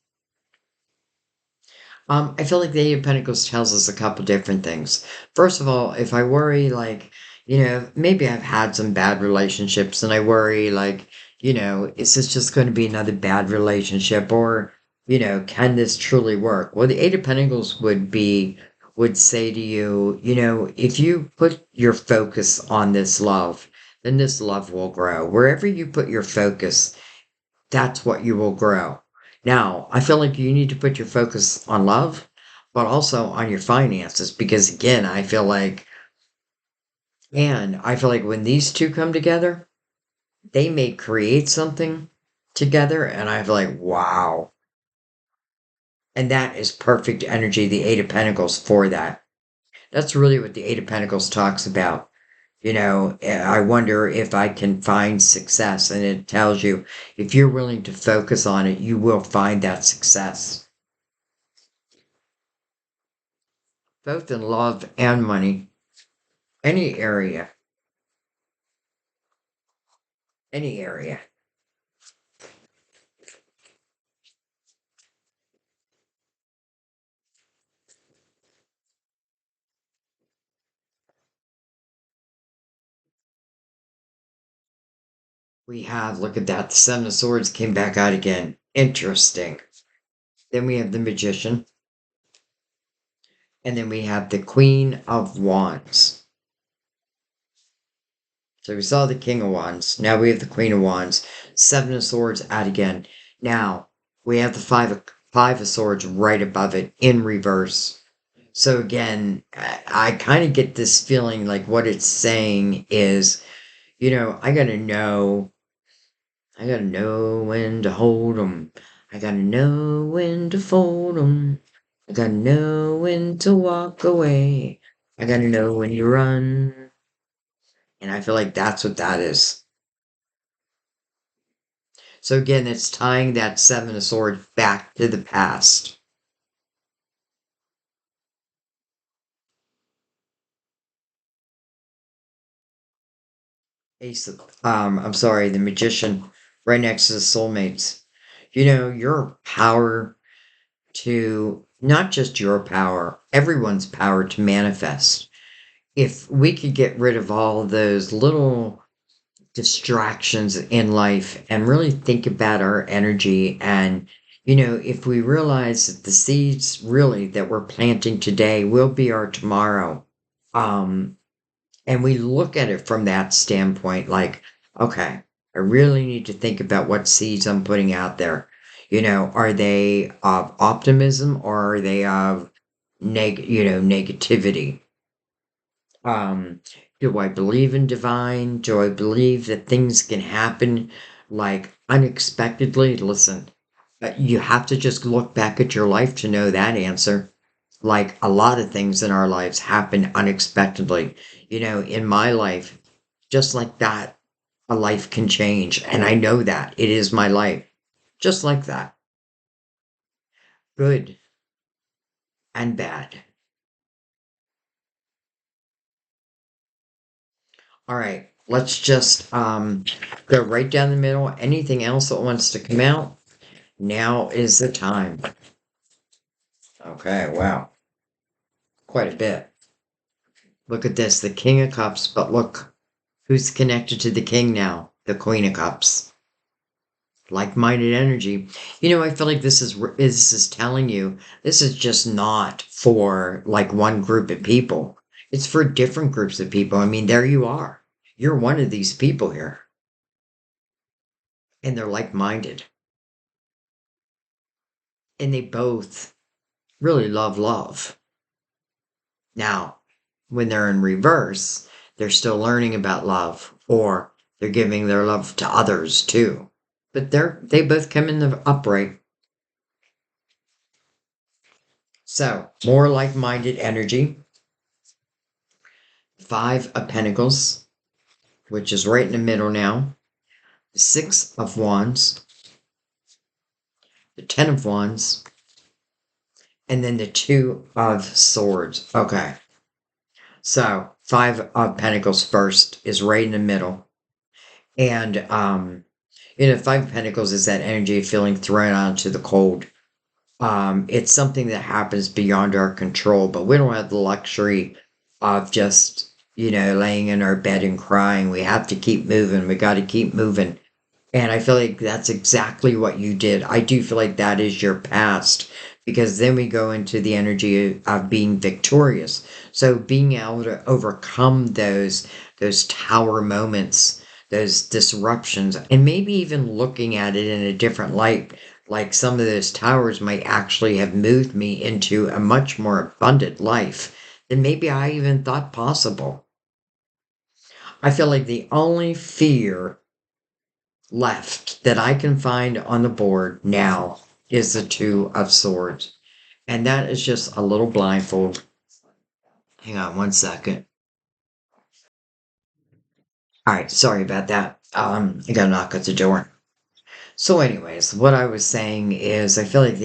I feel like the Eight of Pentacles tells us a couple different things. First of all, if I worry, like, maybe I've had some bad relationships and I worry, like, is this just going to be another bad relationship or, can this truly work? Well, the Eight of Pentacles would say to you, if you put your focus on this love, then this love will grow. Wherever you put your focus, that's what you will grow. Now, I feel like you need to put your focus on love, but also on your finances because again, I feel like when these two come together, they may create something together and I feel like, wow. And that is perfect energy, the Eight of Pentacles for that. That's really what the Eight of Pentacles talks about. I wonder if I can find success. And it tells you if you're willing to focus on it, you will find that success. both in love and money, any area, any area. We have, look at that, the Seven of Swords came back out again. Interesting. Then we have the Magician, and then we have the Queen of Wands. So we saw the King of Wands. Now we have the Queen of Wands. Seven of Swords out again. Now we have the Five of Swords right above it in reverse. So again, I kind of get this feeling like what it's saying is, I gotta know when to hold 'em. I gotta know when to fold 'em. I gotta know when to walk away. I gotta know when to run. And I feel like that's what that is. So again, it's tying that Seven of Swords back to the past. I'm sorry, the Magician right next to the Soulmates. Your power to, not just your power, everyone's power to manifest. If we could get rid of all of those little distractions in life and really think about our energy and if we realize that the seeds really that we're planting today will be our tomorrow, um and we look at it from that standpoint, like, okay, I really need to think about what seeds I'm putting out there. Are they of optimism or are they of negativity? Do I believe in divine? Do I believe that things can happen like unexpectedly? Listen, you have to just look back at your life to know that answer. Like a lot of things in our lives happen unexpectedly. In my life, just like that, a life can change. And I know that it is my life. Just like that. Good and bad. All right. Let's just go right down the middle. Anything else that wants to come out? Now is the time. Okay, wow. Quite a bit. Look at this, the King of Cups, but look who's connected to the King now, the Queen of Cups. Like-minded energy. I feel like this is telling you this is just not for like one group of people. It's for different groups of people. I mean, there you are. You're one of these people here, and they're like-minded, and they both really love love. Now, when they're in reverse, they're still learning about love, or they're giving their love to others too. But they both come in the upright. So, more like-minded energy. Five of Pentacles, which is right in the middle now. Six of Wands, the Ten of Wands, and then the Two of Swords. Okay. So, Five of Pentacles first is right in the middle. And Five of Pentacles is that energy of feeling thrown onto the cold. It's something that happens beyond our control, but we don't have the luxury of just, laying in our bed and crying. We have to keep moving. We got to keep moving. And I feel like that's exactly what you did. I do feel like that is your past because then we go into the energy of being victorious. So being able to overcome those tower moments, those disruptions, and maybe even looking at it in a different light, like some of those towers might actually have moved me into a much more abundant life than maybe I even thought possible. I feel like the only fear left that I can find on the board now is the Two of Swords. And that is just a little blindfold. Hang on one second. All right, sorry about that. I got a knock at the door. So, anyways, what I was saying is, I feel like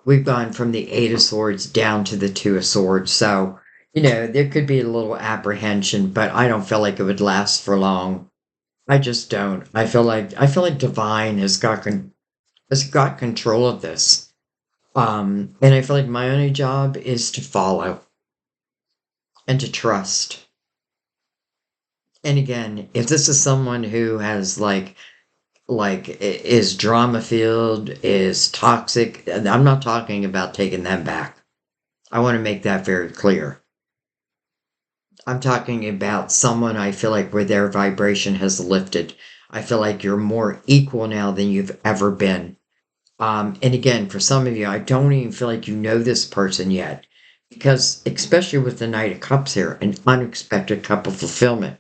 we've gone from the Eight of Swords down to the Two of Swords. So, there could be a little apprehension, but I don't feel like it would last for long. I just don't. I feel like divine has got control of this. And I feel like my only job is to follow and to trust. And again, if this is someone who has is drama filled, is toxic, I'm not talking about taking them back. I want to make that very clear. I'm talking about someone I feel like where their vibration has lifted. I feel like you're more equal now than you've ever been. And again, for some of you, I don't even feel like you know this person yet. Because, especially with the Knight of Cups here, an unexpected cup of fulfillment.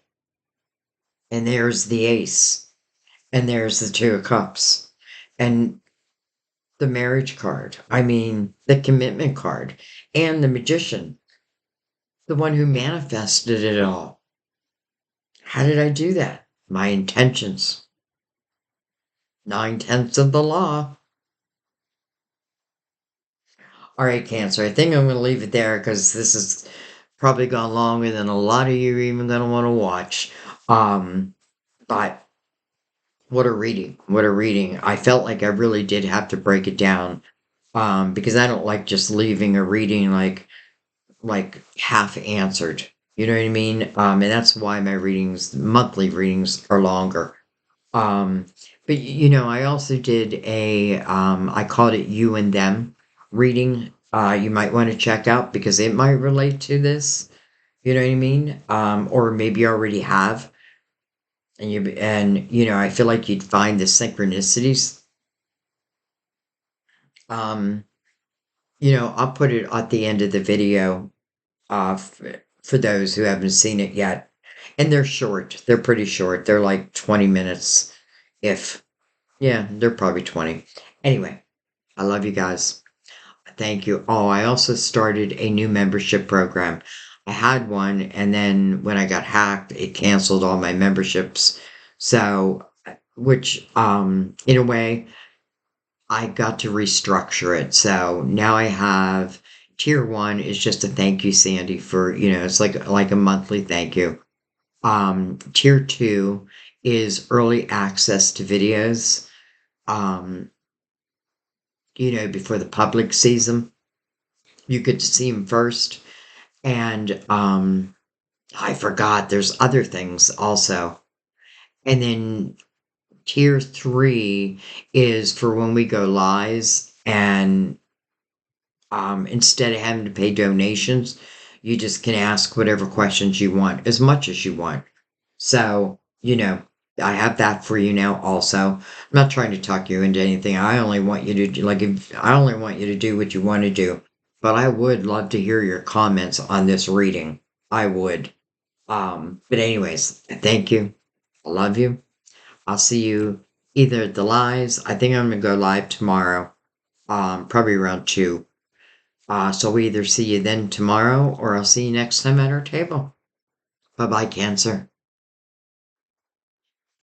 And there's the Ace. And there's the Two of Cups. And the marriage card. I mean, the commitment card. And the Magician. The one who manifested it all. How did I do that? My intentions. 9/10 of the law. All right, Cancer. I think I'm going to leave it there because this has probably gone longer than a lot of you are even going to want to watch. But what a reading. What a reading. I felt like I really did have to break it down. Because I don't like just leaving a reading like half answered. You know what I mean? And that's why my monthly readings are longer. Um, but I also did I called it You and Them reading. You might want to check out because it might relate to this. You know what I mean? Or maybe you already have. I feel like you'd find the synchronicities. Um, I'll put it at the end of the video, for those who haven't seen it yet. And they're short. They're pretty short. They're like 20 minutes, if. Yeah, they're probably 20. Anyway, I love you guys. Thank you. Oh, I also started a new membership program. I had one, and then when I got hacked, it canceled all my memberships. So, which, in a way, I got to restructure it. So now I have tier one is just a thank you, Sandy, for, it's like a monthly thank you. Tier two is early access to videos. Um, before the public sees them. You get to see them first. And I forgot there's other things also. And then tier three is for when we go lives and instead of having to pay donations, you just can ask whatever questions you want, as much as you want. So, I have that for you now also. I'm not trying to talk you into anything. I only want you to I only want you to do what you want to do. But I would love to hear your comments on this reading. I would. But anyways, thank you. I love you. I'll see you either at the lives. I think I'm gonna go live tomorrow. Probably around 2. So we either see you then tomorrow or I'll see you next time at our table. Bye bye, Cancer.